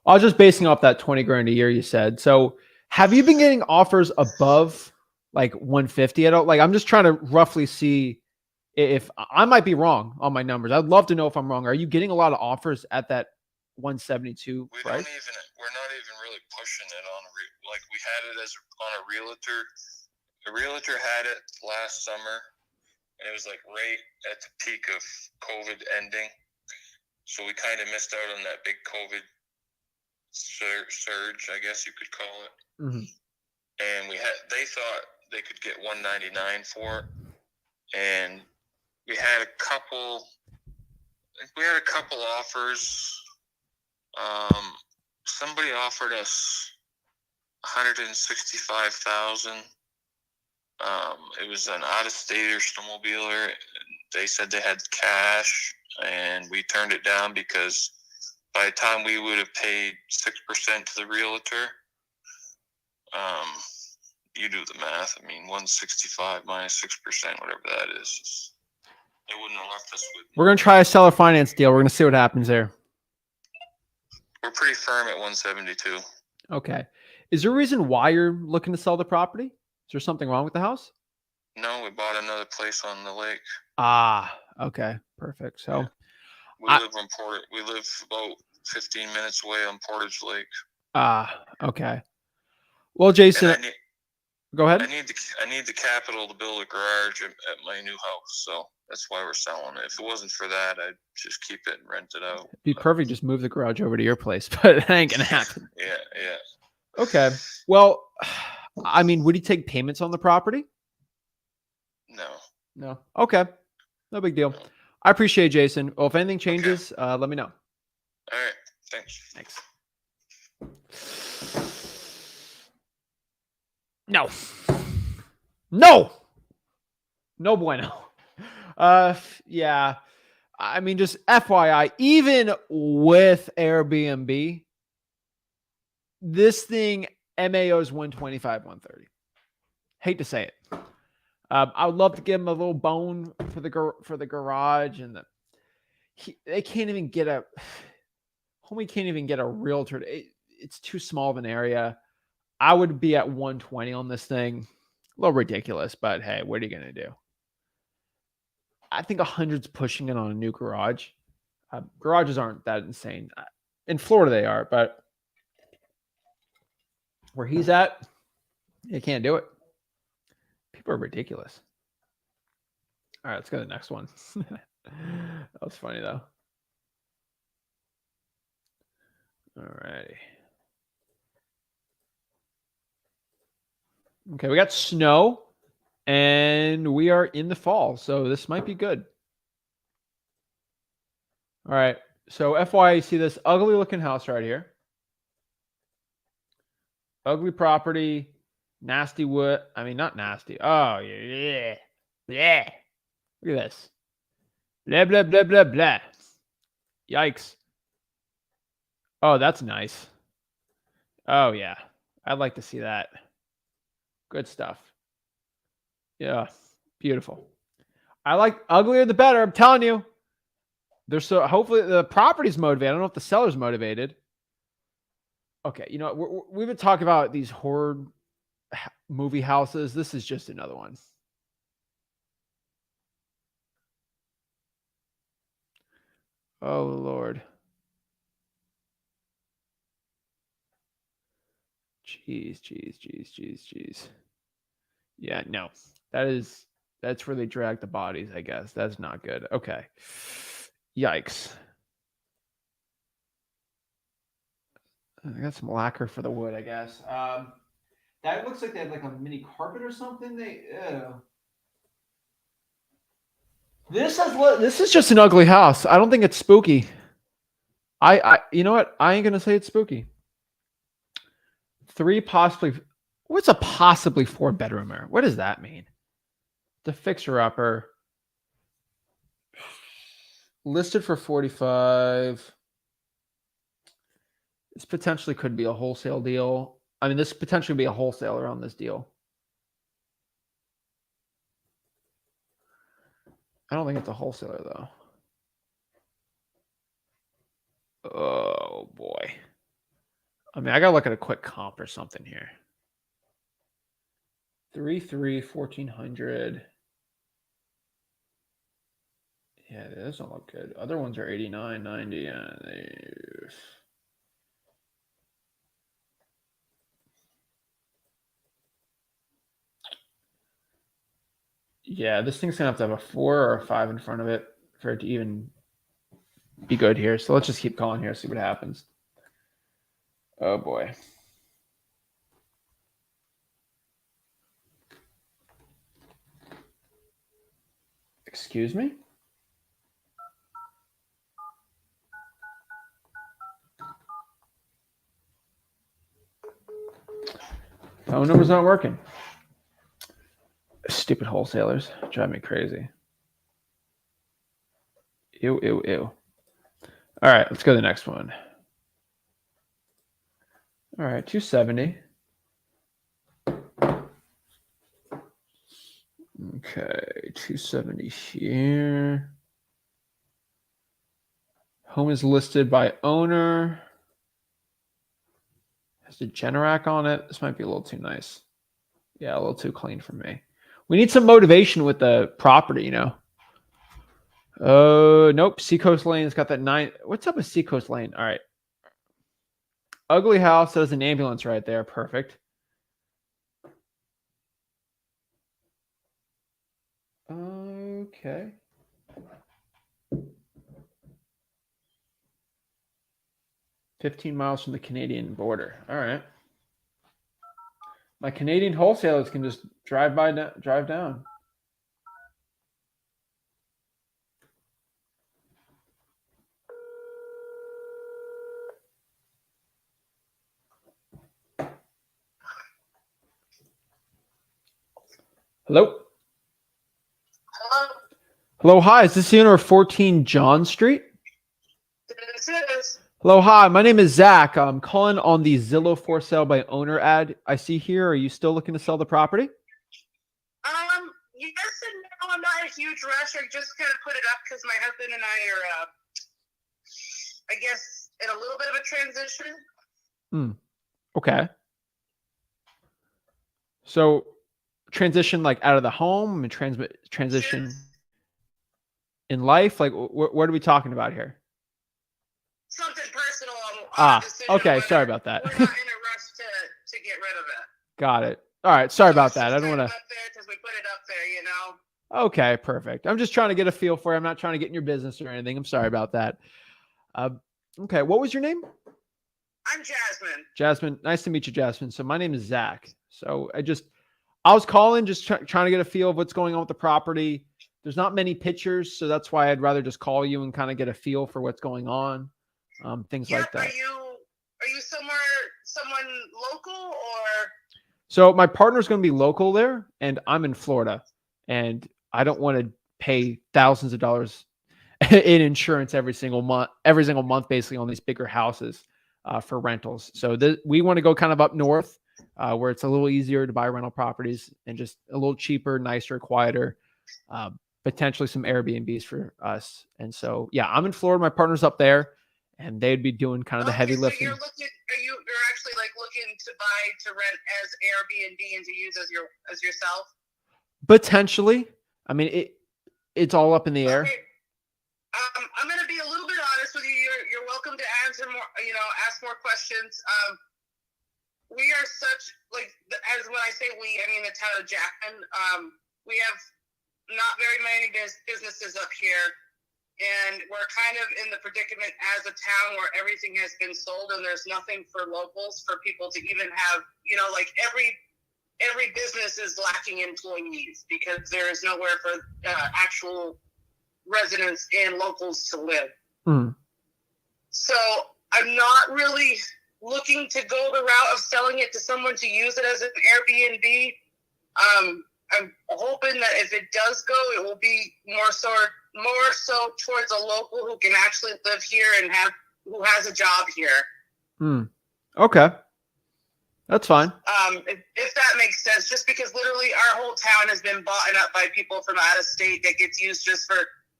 I was just basing off that 20 grand a year you said. So have you been getting offers above like 150 at all? Like, I'm just trying to roughly see if I might be wrong on my numbers. I'd love to know if I'm wrong. Are you getting a lot of offers at that 172 price? We're not even really pushing it on like we had it as on a realtor. The realtor had it last summer, and it was like right at the peak of COVID ending. So we kind of missed out on that big COVID surge, I guess you could call it. And they thought they could get 199 for it, and we had a couple offers. Somebody offered us 165,000. It was an out-of-stater snowmobiler. They said they had cash, and we turned it down because by the time we would have paid 6% to the realtor, you do the math. I mean, 165 minus 6%, whatever that is, they wouldn't have left us with. We're going to try a seller finance deal. We're going to see what happens there. We're pretty firm at 172. Okay. Is there a reason why you're looking to sell the property? Is there something wrong with the house? No, we bought another place on the lake. Ah, okay. Perfect. So we live about 15 minutes away on Portage Lake. Ah, okay. Well, Jason, go ahead. I need the capital to build a garage at my new house, so that's why we're selling it. If it wasn't for that, I'd just keep it and rent it out. It'd be perfect. Just move the garage over to your place, but it ain't gonna happen. Yeah. Okay. Well, I mean, would he take payments on the property? No. Okay. No big deal. No. I appreciate it, Jason. Well, if anything changes, let me know. All right. Thanks. No bueno. Yeah. I mean, just FYI, even with Airbnb, this thing MAO's 125, 130. Hate to say it. I would love to give him a little bone for the garage, and they can't even get a homie can't even get a realtor. It's too small of an area. I would be at 120 on this thing. A little ridiculous, but hey, what are you gonna do? I think 100's pushing it on a new garage. Garages aren't that insane. In Florida, they are, but where he's at, you can't do it. People are ridiculous. All right, let's go to the next one. That was funny, though. All righty. Okay, we got snow, and we are in the fall, so this might be good. All right, so FYI, you see this ugly-looking house right here. Ugly property, nasty wood. I mean, not nasty. Oh, yeah. Yeah. Look at this. Blah, blah, blah, blah, blah. Yikes. Oh, that's nice. Oh, yeah. I'd like to see that. Good stuff. Yeah. Beautiful. I like uglier the better. I'm telling you. Hopefully the property's motivated. I don't know if the seller's motivated. Okay. You know, we've been talking about these horror movie houses. This is just another one. Oh, Lord. Jeez. Yeah, no. That's where they drag the bodies, I guess. That's not good. Okay. Yikes. I got some lacquer for the wood, I guess. That looks like they have like a mini carpet or something. This is just an ugly house. I don't think it's spooky. You know what? I ain't gonna say it's spooky. 3 possibly. What's a possibly 4-bedroomer? What does that mean? The fixer-upper listed for 45. This potentially could be a wholesale deal. I mean, this potentially be a wholesaler on this deal. I don't think it's a wholesaler, though. Oh, boy. I mean, I got to look at a quick comp or something here. 3.3, 1,400. Yeah, it doesn't look good. Other ones are 89, 90. Yeah, this thing's going to have a 4 or a 5 in front of it for it to even be good here. So let's just keep calling here, see what happens. Oh, boy. Excuse me? Phone number's not working. Stupid wholesalers drive me crazy. Ew. All right, let's go to the next one. All right, 270. Okay, 270 here. Home is listed by owner. Has a Generac on it. This might be a little too nice. Yeah, a little too clean for me. We need some motivation with the property, you know. Oh, nope. Seacoast Lane's got that 9. What's up with Seacoast Lane? All right. Ugly house. There's an ambulance right there. Perfect. Okay. $15 miles from the Canadian border. All right. My Canadian wholesalers can just drive down. Hello? Hello, hi. Is this the owner of 14 John Street? This is. Hello, hi. My name is Zach. I'm calling on the Zillow for sale by owner ad I see here. Are you still looking to sell the property? Yes and no. I'm not in a huge rush. I just kind of put it up because my husband and I are, I guess, in a little bit of a transition. Okay. So transition like out of the home and transition in life. Like what are we talking about here? Something personal on Ah, a decision. okay. Whether Sorry about that. We're not in a rush to get rid of it. Got it. All right. Sorry So about it's that. just I don't kind want of to. up there because we put it up there, you know. Okay, perfect. I'm just trying to get a feel for it. I'm not trying to get in your business or anything. I'm sorry about that. Uh, okay. What was your name? I'm Jasmine. Jasmine. Nice to meet you, Jasmine. So my name is Zach. So I was calling, just trying to get a feel of what's going on with the property. There's not many pictures, so that's why I'd rather just call you and kind of get a feel for what's going on, things like that. Are you someone local or? So my partner's going to be local there, and I'm in Florida, and I don't want to pay thousands of dollars in insurance every single month, basically on these bigger houses for rentals. So we want to go kind of up north, where it's a little easier to buy rental properties and just a little cheaper, nicer, quieter, potentially some Airbnbs for us. And so, yeah, I'm in Florida. My partner's up there, and they'd be doing kind of the heavy lifting. You're actually like looking to buy to rent as Airbnb and to use as yourself? Potentially. I mean, it's all up in the air. Okay. I'm going to be a little bit honest with you. You're welcome to answer more, ask more questions. We are as when I say we, I mean the town of Jackson. We have not very many businesses up here, and we're kind of in the predicament as a town where everything has been sold and there's nothing for locals, for people to even have, every business is lacking employees because there is nowhere for actual residents and locals to live. So I'm not really looking to go the route of selling it to someone to use it as an Airbnb. I'm hoping that if it does go, it will be more so towards a local who can actually live here and who has a job here. Okay. That's fine. If that makes sense, just because literally our whole town has been bought up by people from out of state that gets used just for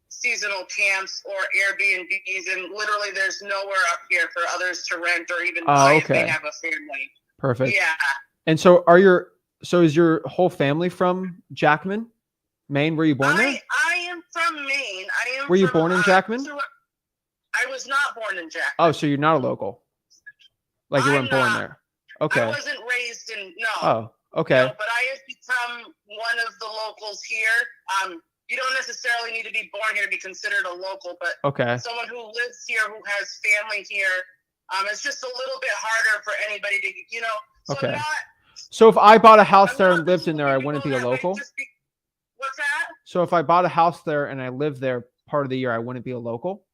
seasonal camps or Airbnbs, and literally there's nowhere up here for others to rent or even buy if they have a family. Perfect. Yeah. And so is your whole family from Jackman, Maine? Were you born there? I am from Maine. Were you born in Jackman? I was not born in Jackman. Oh, so you're not a local. Like you weren't born there. Okay. I wasn't raised no. Oh, okay. No, but I have become one of the locals here. You don't necessarily need to be born here to be considered a local, but someone who lives here, who has family here, it's just a little bit harder for anybody to, So so if I bought a house there and lived in there, I wouldn't be a local? What's that? So if I bought a house there and I lived there part of the year, I wouldn't be a local?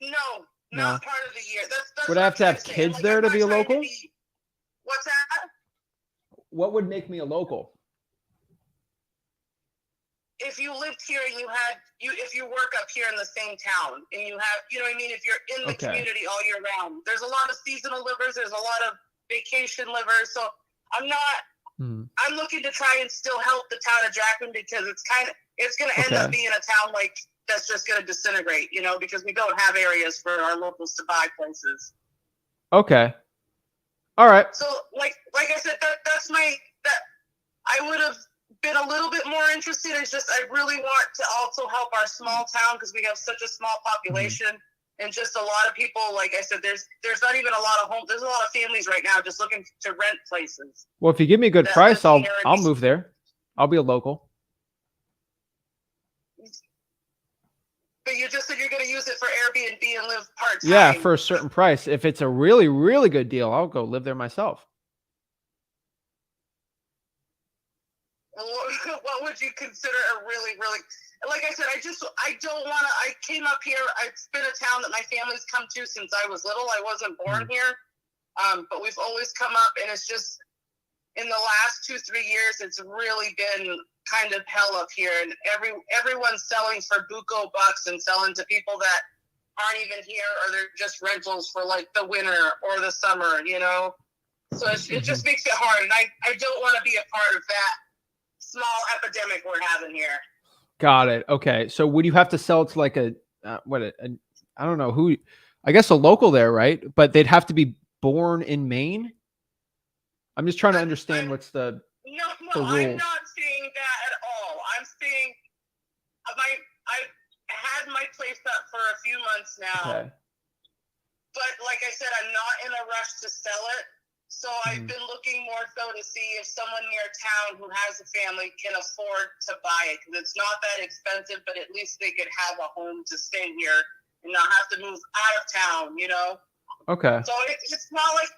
No, not part of the year. That's would I have to have kids there to be a local? What's that? What would make me a local? If you lived here and if you work up here in the same town and you have, if you're in the community all year round, there's a lot of seasonal livers. There's a lot of vacation livers. So I'm looking to try and still help the town of Jackman because it's going to end up being a town that's just going to disintegrate, because we don't have areas for our locals to buy places. Okay. All right. So like I said, I would have been a little bit more interested. It's just I really want to also help our small town because we have such a small population and just a lot of people. Like I said, there's not even a lot of homes. There's a lot of families right now just looking to rent places. Well, if you give me a good price, I'll move there. I'll be a local. But you just said you're going to use it for Airbnb and live part-time. Yeah, for a certain price. If it's a really, really good deal, I'll go live there myself. What would you consider a really, really, like I said, I don't want to, I came up here, it's been a town that my family's come to since I was little. I wasn't born here, but we've always come up, and it's just, in the last 2-3 years, it's really been kind of hell up here, and everyone's selling for buco bucks and selling to people that aren't even here, or they're just rentals for like the winter or the summer, you know? So it just makes it hard. And I don't want to be a part of that small epidemic we're having here. Got it. Okay. So would you have to sell it to like I don't know who, I guess a local there, right? But they'd have to be born in Maine. I'm just trying to understand what's the No, I'm not saying that at all. I'm saying I've had my place up for a few months now. Okay. But like I said, I'm not in a rush to sell it. So I've been looking more so to see if someone near town who has a family can afford to buy it, because it's not that expensive, but at least they could have a home to stay here and not have to move out of town, you know? Okay. So it's not like,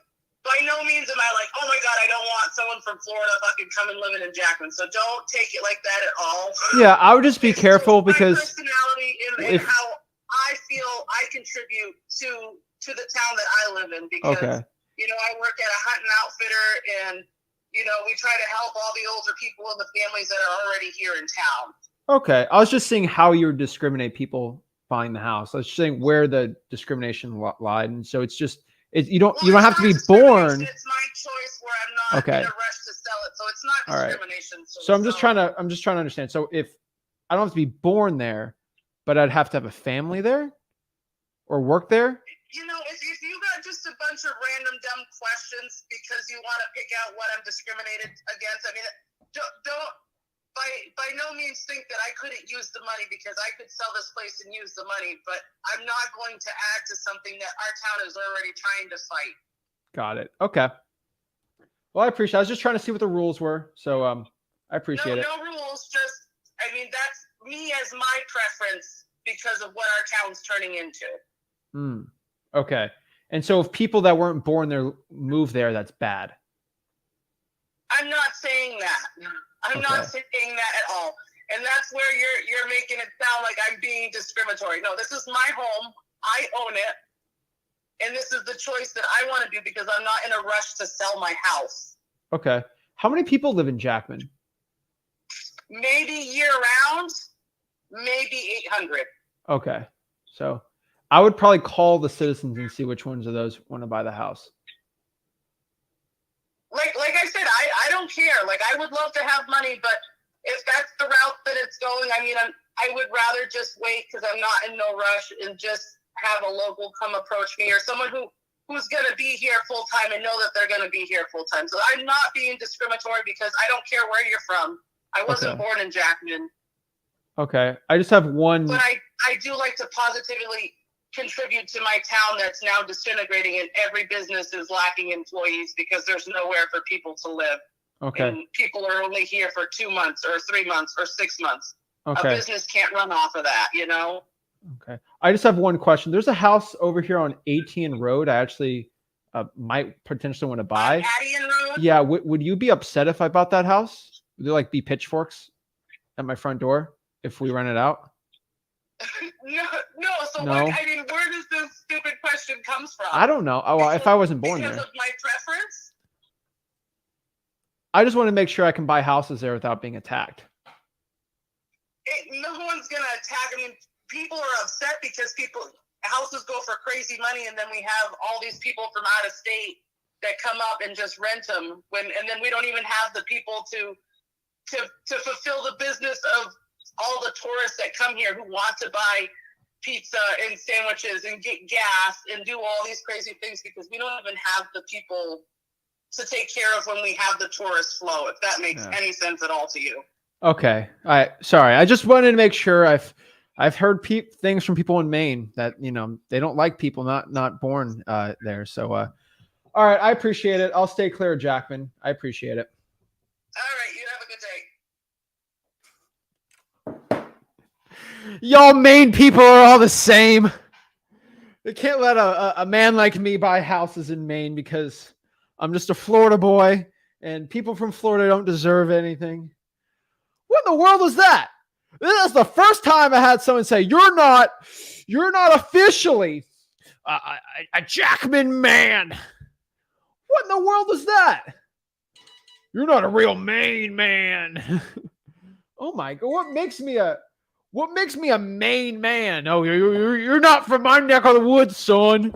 by no means am I like, oh my God, I don't want someone from Florida fucking coming living in Jackman. So don't take it like that at all. Yeah, I would just be careful because my personality and how I feel I contribute to the town that I live in, because you know, I work at a hunting outfitter, and you know, we try to help all the older people and the families that are already here in town. Okay. I was just seeing how you would discriminate people buying the house. I was just saying where the discrimination lied. And so it's just, you don't have to be born. It's my choice where I'm not in a rush to sell it. So it's not discrimination. Right. So I'm just trying to understand. So if I don't have to be born there, but I'd have to have a family there or work there. You know, if you got just a bunch of random dumb questions because you want to pick out what I'm discriminated against, I mean, don't by no means think that I couldn't use the money, because I could sell this place and use the money, but I'm not going to add to something that our town is already trying to fight. Got it. Okay. Well, I appreciate it. I was just trying to see what the rules were. So I appreciate it. No rules, just, I mean, that's me as my preference because of what our town's turning into. Okay. And so if people that weren't born there move there, that's bad. I'm not saying that. I'm not saying that at all. And that's where you're making it sound like I'm being discriminatory. No, this is my home. I own it. And this is the choice that I want to do, because I'm not in a rush to sell my house. Okay. How many people live in Jackman? Maybe year round, maybe 800. Okay. So I would probably call the citizens and see which ones of those want to buy the house. Like I said, I don't care. Like, I would love to have money, but if that's the route that it's going, I mean, I would rather just wait, because I'm not in no rush, and just have a local come approach me, or someone who's going to be here full time and know that they're going to be here full time. So I'm not being discriminatory, because I don't care where you're from. I wasn't born in Jackman. Okay. I just have one. But I do like to positively contribute to my town that's now disintegrating, and every business is lacking employees because there's nowhere for people to live. Okay. And people are only here for 2 months or 3 months or 6 months. Okay. A business can't run off of that, you know? Okay. I just have one question. There's a house over here on 18 Road. I actually might potentially want to buy. Addian Road? Yeah. Would you be upset if I bought that house? Would there like be pitchforks at my front door if we rent it out? No. So No. I mean, where does this stupid question comes from? I don't know. Oh, well, if I wasn't born because there. of my preference? I just want to make sure I can buy houses there without being attacked. No one's going to attack. I mean, people are upset because houses go for crazy money, and then we have all these people from out of state that come up and just rent them, and then we don't even have the people to fulfill the business of all the tourists that come here who want to buy pizza and sandwiches and get gas and do all these crazy things, because we don't even have the people to take care of when we have the tourist flow, if that makes any sense at all to you. Okay. Sorry. I just wanted to make sure. I've heard things from people in Maine that, you know, they don't like people not born there. So, all right. I appreciate it. I'll stay clear of Jackman. I appreciate it. All right. You have a good day. Y'all Maine people are all the same. They can't let a man like me buy houses in Maine because I'm just a Florida boy, and people from Florida don't deserve anything. What in the world was that? This is the first time I had someone say, you're not officially a Jackman man. What in the world was that? You're not a real Maine man. Oh my God. What makes me What makes me a Maine man? Oh, you're not from my neck of the woods, son.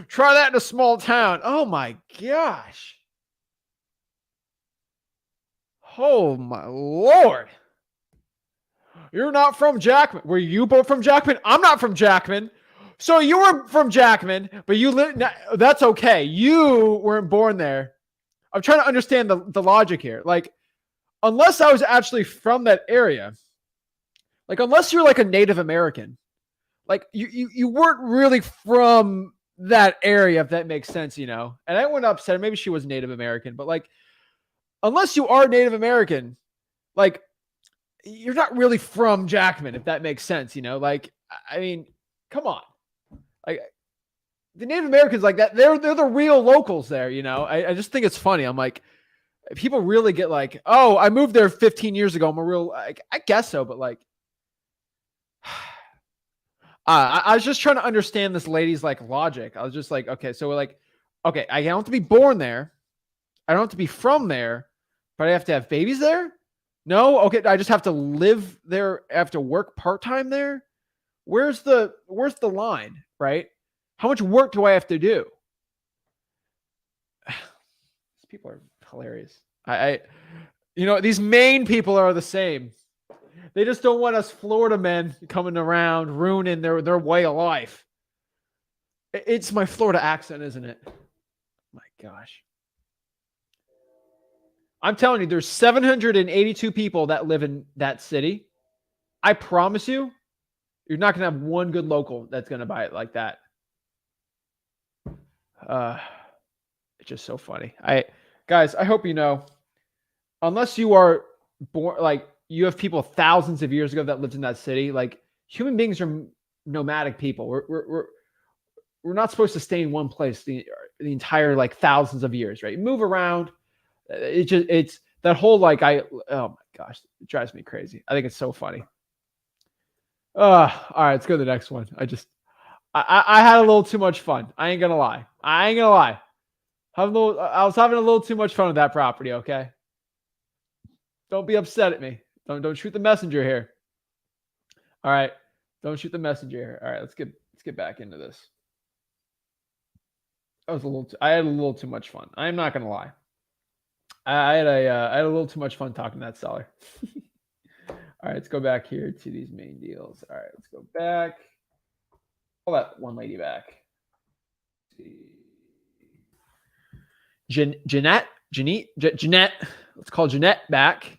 Try that in a small town. Oh my gosh. Oh my Lord. You're not from Jackman. Were you both from Jackman? I'm not from Jackman. So you were from Jackman, but you live. That's okay. You weren't born there. I'm trying to understand the logic here. Like, unless I was actually from that area, like unless you're like a Native American, like you weren't really from that area, if that makes sense, you know. And I went upset. Maybe she was Native American, but like, unless you are Native American, like you're not really from Jackman, if that makes sense, you know. Like, I mean, come on. Like the Native Americans like that, they're the real locals there, you know. I just think it's funny. I'm like, people really get like, oh, I moved there 15 years ago. I'm a real, like, I guess so, but like, I was just trying to understand this lady's like logic. I was just like, okay, so we're like, okay, I don't have to be born there. I don't have to be from there, but I have to have babies there. No, okay, I just have to live there. I have to work part-time there. Where's the line, right? How much work do I have to do? These people are hilarious. You know, these Maine people are the same. They just don't want us Florida men coming around ruining their way of life. It's my Florida accent, isn't it? My gosh. I'm telling you, there's 782 people that live in that city. I promise you, you're not going to have one good local that's going to buy it like that. It's just so funny. Guys, I hope you know, unless you are born, like you have people thousands of years ago that lived in that city, like human beings are nomadic people. We're not supposed to stay in one place the entire like thousands of years, right? You move around. It's that whole like oh my gosh, it drives me crazy. I think it's so funny. All right, let's go to the next one. I had a little too much fun. I ain't gonna lie. I was having a little too much fun with that property. Okay, don't be upset at me. Don't shoot the messenger here. All right, don't shoot the messenger here. All right, let's get back into this. I had a little too much fun. I'm not gonna lie. I had a little too much fun talking to that seller. All right, let's go back here to these main deals. All right, let's go back. Pull that one lady back. Let's see. Jeanette. Let's call Jeanette back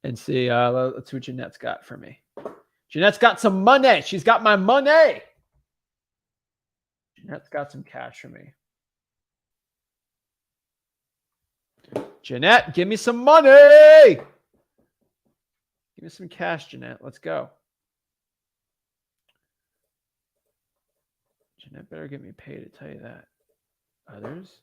and see. Let's see what Jeanette's got for me. Jeanette's got some money. She's got my money. Jeanette's got some cash for me. Jeanette, give me some money. Give me some cash, Jeanette. Let's go. Jeanette better get me paid, to tell you that. Others?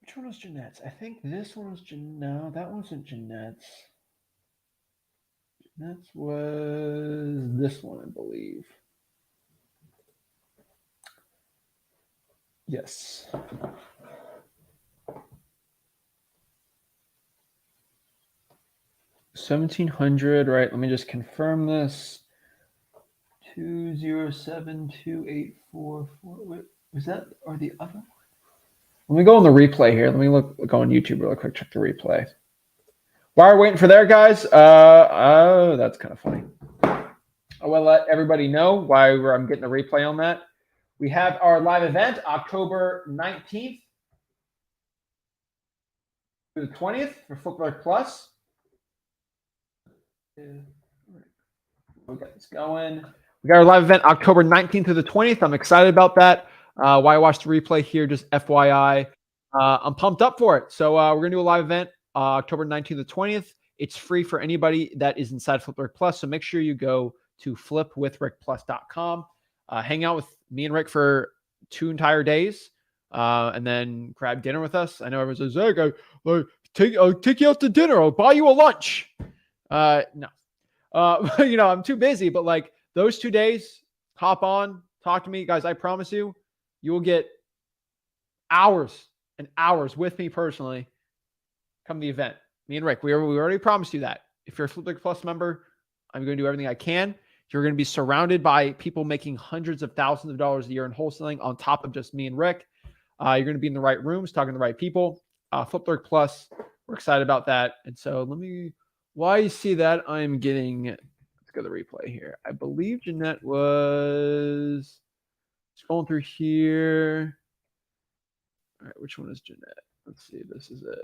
Which one was Jeanette's? I think this one was no, that wasn't Jeanette's. That was this one, I believe. Yes. $1,700, right? Let me just confirm this. 2072844. Wait, was that or the other one? Let me go on the replay here. Let me look on YouTube real quick. Check the replay. While we're waiting for there, guys, that's kind of funny. I will let everybody know why I'm getting a replay on that. We have our live event October 19th through the 20th for Footwear Plus. We got this going. We got our live event October 19th through the 20th. I'm excited about that. Why watch the replay here? Just FYI. I'm pumped up for it. So we're going to do a live event October 19th to 20th. It's free for anybody that is inside FlipRick Plus. So make sure you go to flipwithrickplus.com. Hang out with me and Rick for 2 entire days, and then grab dinner with us. I know everyone says, "Hey, I'll take you out to dinner. I'll buy you a lunch." No, you know, I'm too busy. But like those 2 days, hop on, talk to me. Guys, I promise you, you will get hours and hours with me personally come the event. Me and Rick, we already promised you that. If you're a Flip Like Plus member, I'm going to do everything I can. You're going to be surrounded by people making hundreds of thousands of dollars a year in wholesaling on top of just me and Rick. You're going to be in the right rooms, talking to the right people. Flip Like Plus, we're excited about that. And so while you see that, I'm getting, let's go to the replay here. I believe Jeanette was scrolling through here. All right, which one is Jeanette? Let's see. This is it.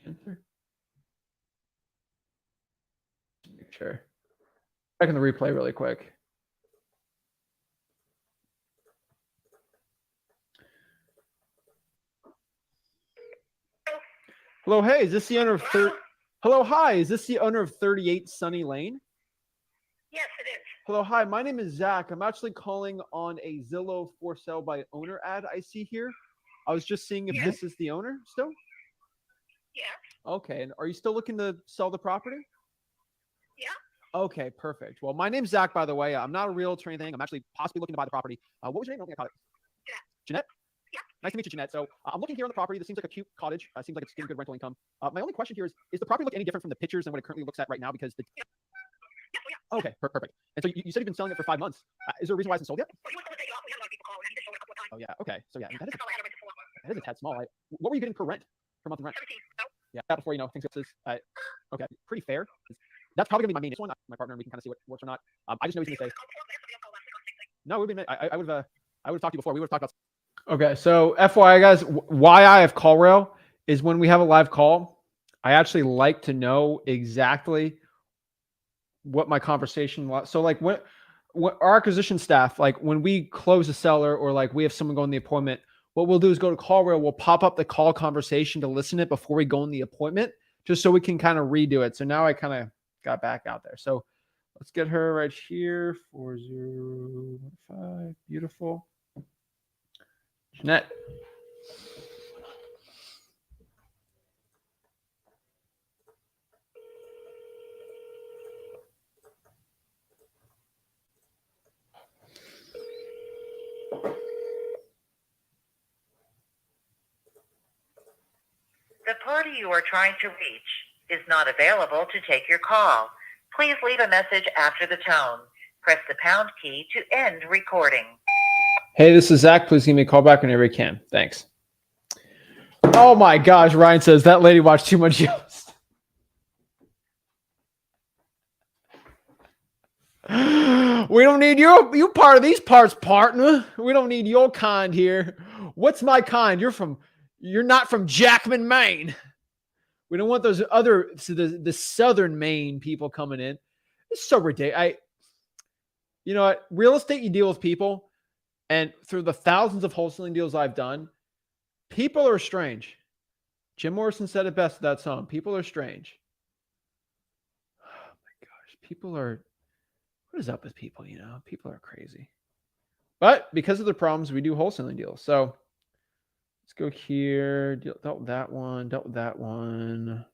Answer. Make sure. Checking the replay really quick. Hello, hey, is this the owner of Hello, hi, is this the owner of 38 Sunny Lane? Yes, it is. Hello, hi, my name is Zach. I'm actually calling on a Zillow for sale by owner ad I see here. I was just seeing if this is the owner still? Yeah. Okay, and are you still looking to sell the property? Yeah. Okay, perfect. Well, my name's Zach, by the way. I'm not a realtor or anything. I'm actually possibly looking to buy the property. What was your name? I don't think I caught it. Yeah. Jeanette? Yeah. Nice to meet you, Jeanette. So I'm looking here on the property. This seems like a cute cottage. Seems like it's getting good rental income. My only question here is the property look any different from the pictures than what it currently looks at right now? Because the Okay, perfect. And so you said you've been selling it for 5 months. Is there a reason why it hasn't sold yet? Well, he was going to take it off. We had a lot of people call, and he just showed it a couple of times. Oh, yeah. Okay. So, yeah, that is, That's all I had to rent it for. that is a tad small. What were you getting per rent? Per month in rent? 17. No. Yeah, before you know things get this. Okay, pretty fair. That's probably gonna be my main one. My partner, and we can kind of see what works or not. I just know he's gonna say. No, we've been. I would have talked to you before. We would have talked about. Okay, so FYI, guys, why I have call rail is when we have a live call, I actually like to know exactly what my conversation was. So, like when our acquisition staff, like when we close a seller or like we have someone go in the appointment, what we'll do is go to call rail. We'll pop up the call conversation to listen to it before we go in the appointment, just so we can kind of redo it. So now I kind of got back out there. So let's get her right here. 4015. Beautiful. Jeanette. The party you are trying to reach is not available to take your call. Please leave a message after the tone. Press the pound key to end recording. Hey, this is Zach. Please give me a call back whenever you can. Thanks. Oh my gosh, Ryan says that lady watched too much Yoast. We don't need you part of these parts, partner. We don't need your kind here. What's my kind? You're not from Jackman, Maine. We don't want those other the southern Maine people coming in. It's so ridiculous. You know what? Real estate, you deal with people, and through the thousands of wholesaling deals I've done, people are strange. Jim Morrison said it best with that song. People are strange. Oh my gosh. People are, what is up with people? You know, people are crazy. But because of the problems, we do wholesaling deals. So let's go here. Dealt with that one. Dealt with that one.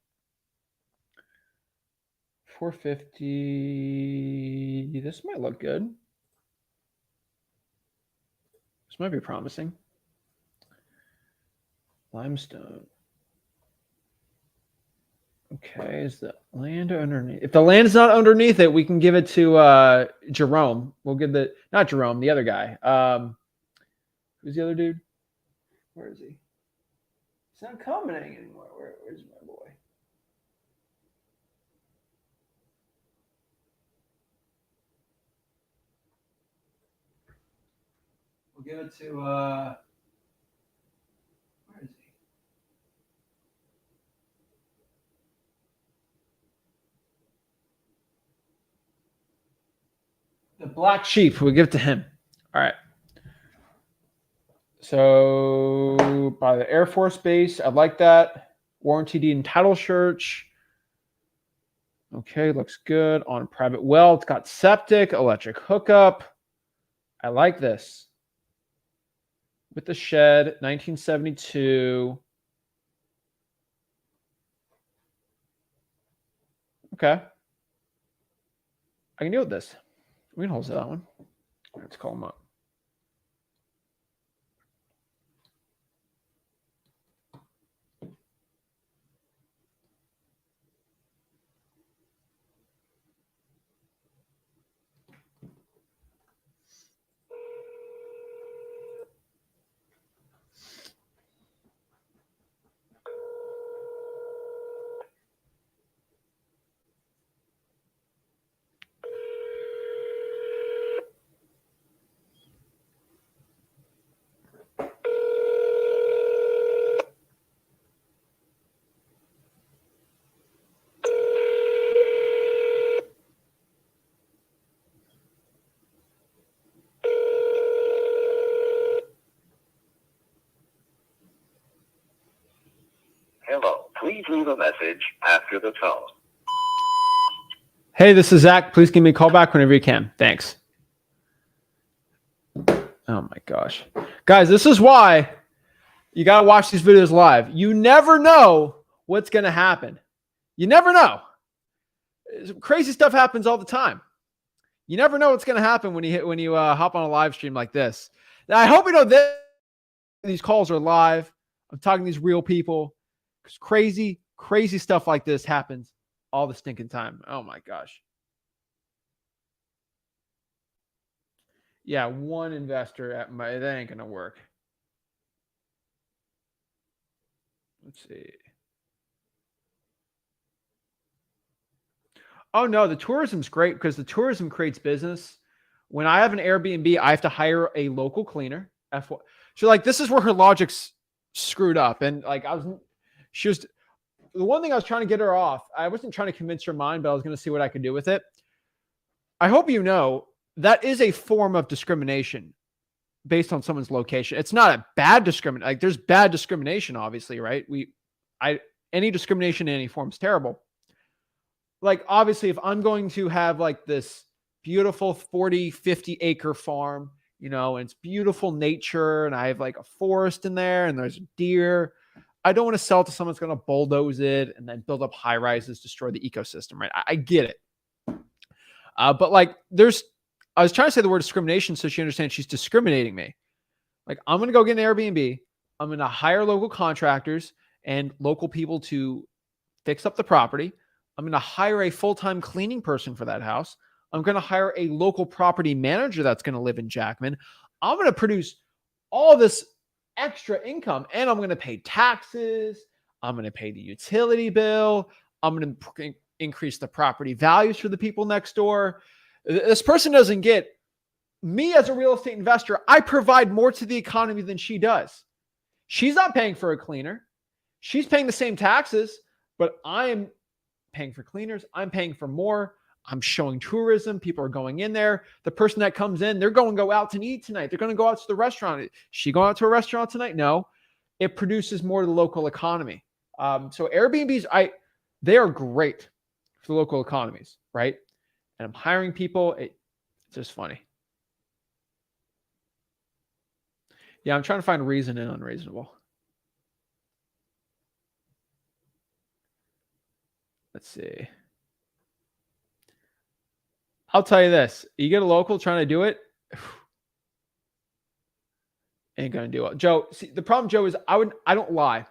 450. This might look good. This might be promising. Limestone. Okay, is the land underneath? If the land is not underneath it, we can give it to Jerome. We'll give not Jerome, the other guy. Who's the other dude? Where is he? He's not commenting anymore. Where's my boy? We'll give it to where is he? The black sheep. We'll give it to him. All right. So by the Air Force Base, I like that. Warranty deed and title search. Okay, looks good. On private well, it's got septic, electric hookup. I like this. With the shed, 1972. Okay. I can deal with this. We can wholesale that one. Let's call him up. Hello, please leave a message after the tone. Hey, this is Zach. Please give me a call back whenever you can. Thanks. Oh my gosh. Guys, this is why you got to watch these videos live. You never know what's going to happen. You never know. Crazy stuff happens all the time. You never know what's going to happen when you hop on a live stream like this. Now, I hope you know that these calls are live. I'm talking to these real people. Because crazy stuff like this happens all the stinking time. Oh my gosh. Yeah, one investor at my, that ain't gonna work. Let's see. Oh no, the tourism's great because the tourism creates business. When I have an Airbnb, I have to hire a local cleaner. So like this is where her logic's screwed up. And like she was the one thing I was trying to get her off. I wasn't trying to convince her mind, but I was going to see what I could do with it. I hope you know that is a form of discrimination based on someone's location. It's not a bad discrimination. Like there's bad discrimination, obviously, right? Any discrimination in any form is terrible. Like obviously, if I'm going to have like this beautiful 40, 50 acre farm, you know, and it's beautiful nature, and I have like a forest in there, and there's deer. I don't want to sell it to someone that's going to bulldoze it and then build up high rises, destroy the ecosystem, right? I get it. But like I was trying to say the word discrimination so she understands she's discriminating me. Like I'm going to go get an Airbnb. I'm going to hire local contractors and local people to fix up the property. I'm going to hire a full-time cleaning person for that house. I'm going to hire a local property manager that's going to live in Jackman. I'm going to produce all this extra income, and I'm going to pay taxes. I'm going to pay the utility bill. I'm going to increase the property values for the people next door. This person doesn't get me as a real estate investor. I provide more to the economy than she does. She's not paying for a cleaner. She's paying the same taxes, but I'm paying for cleaners. I'm paying for more. I'm showing tourism. People are going in there. The person that comes in, they're going to go out to eat tonight. They're going to go out to the restaurant. Is she going out to a restaurant tonight? No. It produces more to the local economy. So Airbnbs, they are great for the local economies, right? And I'm hiring people. It's just funny. Yeah, I'm trying to find reason and unreasonable. Let's see. I'll tell you this. You get a local trying to do it, ain't going to do it. Joe, see, the problem, Joe, is I don't lie.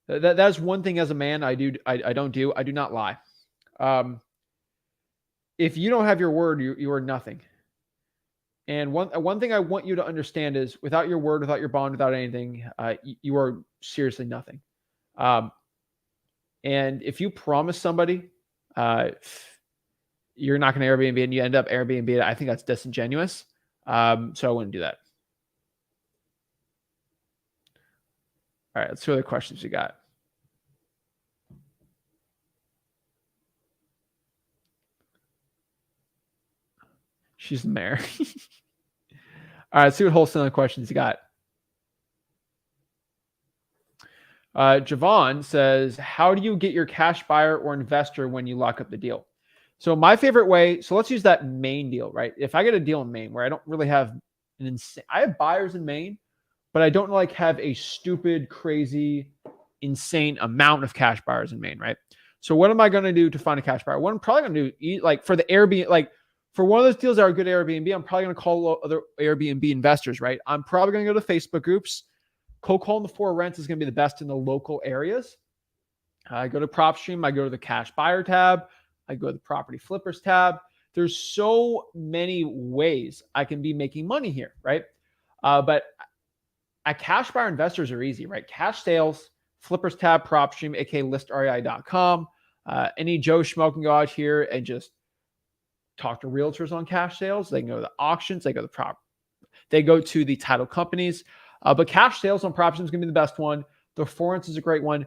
That's one thing as a man I don't do. I do not lie. If you don't have your word, you are nothing. And one thing I want you to understand is without your word, without your bond, without anything, you are seriously nothing. And if you promise somebody, you're not going to Airbnb and you end up Airbnb, I think that's disingenuous. So I wouldn't do that. All right, let's see what other questions you got. She's the mayor. All right, let's see what wholesaling questions you got. Javon says, how do you get your cash buyer or investor when you lock up the deal? So my favorite way, so let's use that Maine deal, right? If I get a deal in Maine where I don't really have an insane, I have buyers in Maine, but I don't like have a stupid, crazy, insane amount of cash buyers in Maine, right? So what am I going to do to find a cash buyer? What I'm probably going to do, like for the Airbnb, like For one of those deals that are good Airbnb, I'm probably going to call other Airbnb investors, right? I'm probably going to go to Facebook groups. Cold calling the for rent is going to be the best in the local areas. I go to PropStream. I go to the cash buyer tab. I go to the property flippers tab. There's so many ways I can be making money here, right? But at cash buyer investors are easy, right? Cash sales, flippers tab, PropStream, aka listrei.com. Any Joe Schmo can go out here and just talk to realtors on cash sales. They can go to the auctions. They go to the title companies. But cash sales on PropStream is going to be the best one. The forums is a great one.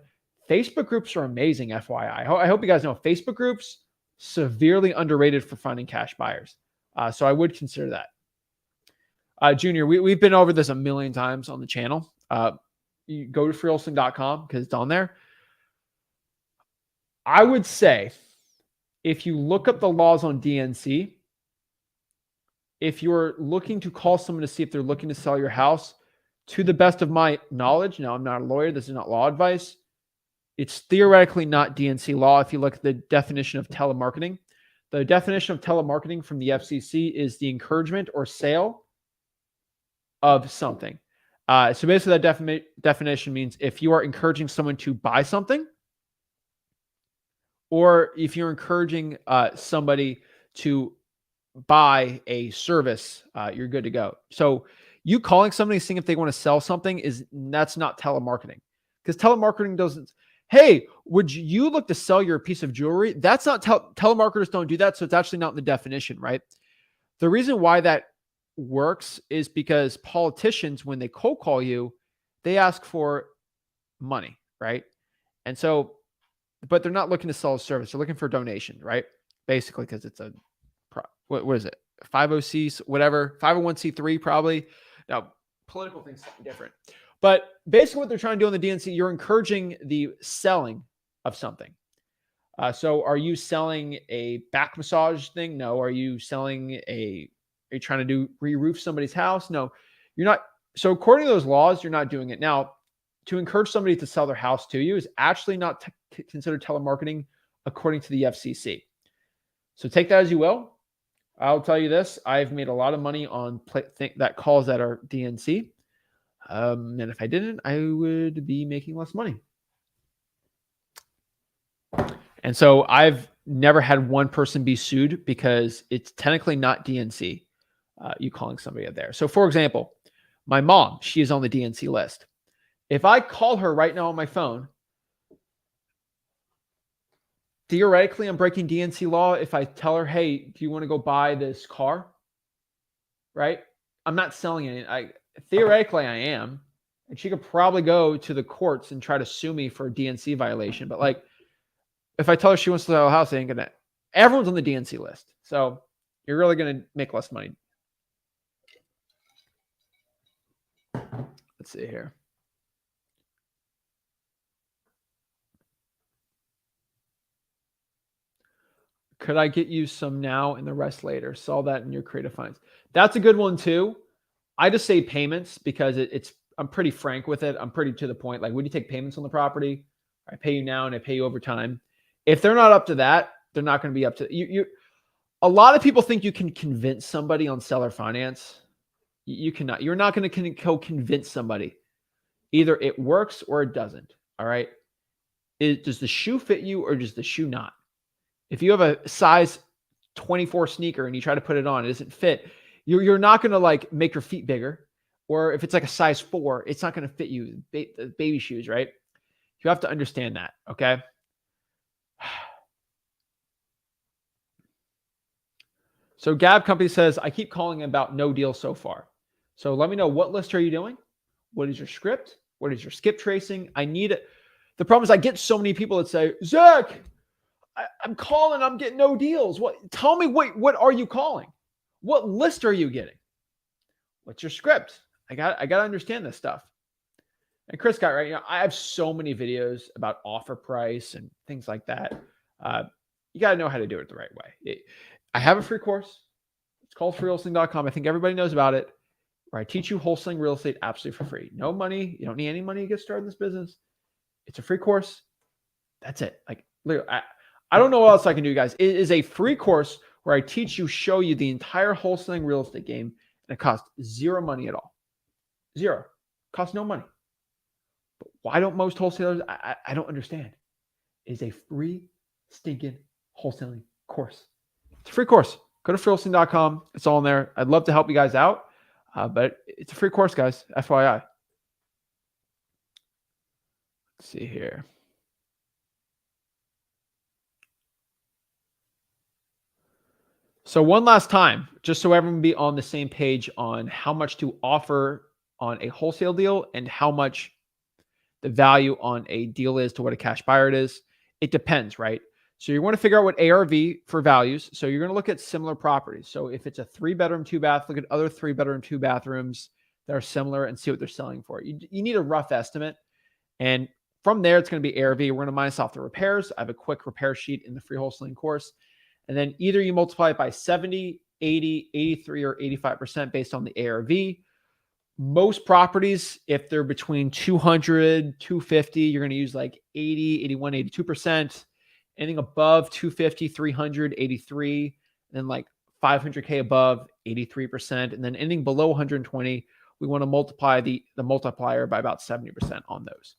Facebook groups are amazing, FYI. I hope you guys know Facebook groups, severely underrated for finding cash buyers. So I would consider that. Junior, we've been over this a million times on the channel. You go to freewholesaling.com because it's on there. I would say if you look up the laws on DNC, if you're looking to call someone to see if they're looking to sell your house, to the best of my knowledge, now I'm not a lawyer, this is not law advice, it's theoretically not DNC law if you look at the definition of telemarketing. The definition of telemarketing from the FCC is the encouragement or sale of something. So basically that definition means if you are encouraging someone to buy something, or if you're encouraging somebody to buy a service, you're good to go. So you calling somebody seeing if they want to sell something that's not telemarketing, because telemarketing doesn't. Hey, would you look to sell your piece of jewelry? That's not telemarketers don't do that. So it's actually not in the definition, right? The reason why that works is because politicians, when they cold call you, they ask for money, right? And so, but they're not looking to sell a service. They're looking for a donation, right? Basically, because it's a, what is it? 50C, whatever, 501c3 probably. Now, political things something different. But basically what they're trying to do in the DNC, you're encouraging the selling of something. So are you selling a back massage thing? No. Are you selling are you trying to re-roof somebody's house? No, you're not. So according to those laws, you're not doing it. Now, to encourage somebody to sell their house to you is actually not considered telemarketing according to the FCC. So take that as you will. I'll tell you this. I've made a lot of money on that calls that are DNC. And if I didn't, I would be making less money. And so I've never had one person be sued because it's technically not DNC, you calling somebody out there. So for example, my mom, she is on the DNC list. If I call her right now on my phone, theoretically, I'm breaking DNC law if I tell her, hey, do you want to go buy this car? Right? I'm not selling it. Theoretically, I am. And she could probably go to the courts and try to sue me for a DNC violation. But like, if I tell her she wants to sell a house, everyone's on the DNC list. So you're really going to make less money. Let's see here. Could I get you some now and the rest later? Saw that in your creative finance. That's a good one too. I just say payments because I'm pretty frank with it. I'm pretty to the point. Like, would you take payments on the property? I pay you now and I pay you over time. If they're not up to that, they're not going to be up to you. A lot of people think you can convince somebody on seller finance. You cannot. You're not going to convince somebody. Either it works or it doesn't. All right. Does the shoe fit you or does the shoe not? If you have a size 24 sneaker and you try to put it on, it doesn't fit. You're not going to like make your feet bigger. Or if it's like a size 4, it's not going to fit you. Baby shoes, right? You have to understand that. Okay. So Gab Company says, I keep calling about no deal so far. So let me know, what list are you doing? What is your script? What is your skip tracing? I need it. The problem is I get so many people that say, Zach, I'm calling, I'm getting no deals. Tell me, what are you calling? What list are you getting? What's your script? I got to understand this stuff. And Chris got right. I have so many videos about offer price and things like that. You got to know how to do it the right way. I have a free course. It's called freewholesaling.com. I think everybody knows about it. Where I teach you wholesaling real estate absolutely for free. No money. You don't need any money to get started in this business. It's a free course. That's it. Like, literally, I don't know what else I can do, guys. It is a free course where I teach you, show you the entire wholesaling real estate game, and it costs zero money at all. Zero. Costs no money. But why don't most wholesalers? I don't understand. It is a free stinking wholesaling course. It's a free course. Go to freewholesaling.com. It's all in there. I'd love to help you guys out, but it's a free course, guys. FYI. Let's see here. So one last time, just so everyone be on the same page on how much to offer on a wholesale deal and how much the value on a deal is to what a cash buyer it is. It depends, right? So you want to figure out what ARV for values. So you're going to look at similar properties. So if it's a 3-bedroom, 2-bath, look at other 3-bedroom, 2-bathrooms that are similar and see what they're selling for. You need a rough estimate. And from there, it's going to be ARV. We're going to minus off the repairs. I have a quick repair sheet in the free wholesaling course. And then either you multiply it by 70, 80, 83, or 85% based on the ARV. Most properties, if they're between 200, 250, you're going to use like 80, 81, 82%. Anything above 250, 300, 83. And then like 500K above, 83%. And then anything below 120, we want to multiply the multiplier by about 70% on those.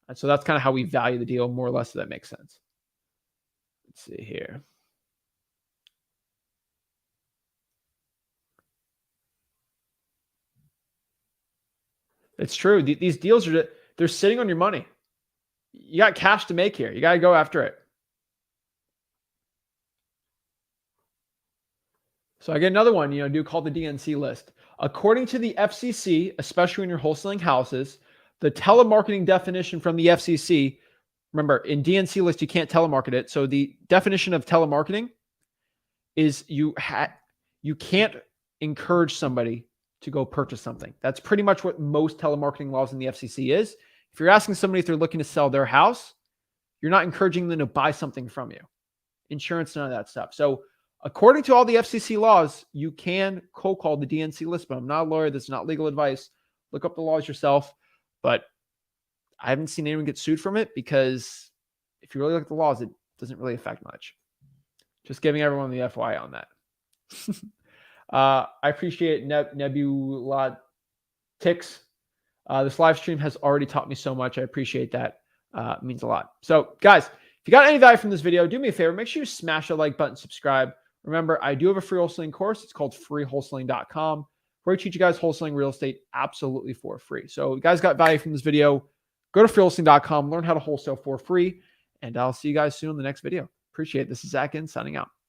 And so that's kind of how we value the deal, more or less, if that makes sense. Let's see here. It's true. These deals they're sitting on your money. You got cash to make here. You got to go after it. So I get another one, do called the DNC list. According to the FCC, especially when you're wholesaling houses, the telemarketing definition from the FCC, remember in DNC list, you can't telemarket it. So the definition of telemarketing is you can't encourage somebody to go purchase something. That's pretty much what most telemarketing laws in the FCC is. If you're asking somebody if they're looking to sell their house, you're not encouraging them to buy something from you. Insurance, none of that stuff. So according to all the FCC laws, you can cold call the DNC list, but I'm not a lawyer. That's not legal advice. Look up the laws yourself. But I haven't seen anyone get sued from it because if you really look at the laws, it doesn't really affect much. Just giving everyone the FYI on that. I appreciate Nebula Tix. This live stream has already taught me so much. I appreciate that. It means a lot. So, guys, if you got any value from this video, do me a favor. Make sure you smash the like button, subscribe. Remember, I do have a free wholesaling course. It's called freewholesaling.com, where I teach you guys wholesaling real estate absolutely for free. So, you guys got value from this video, go to freewholesaling.com, learn how to wholesale for free, and I'll see you guys soon in the next video. Appreciate it. This is Ginn signing out.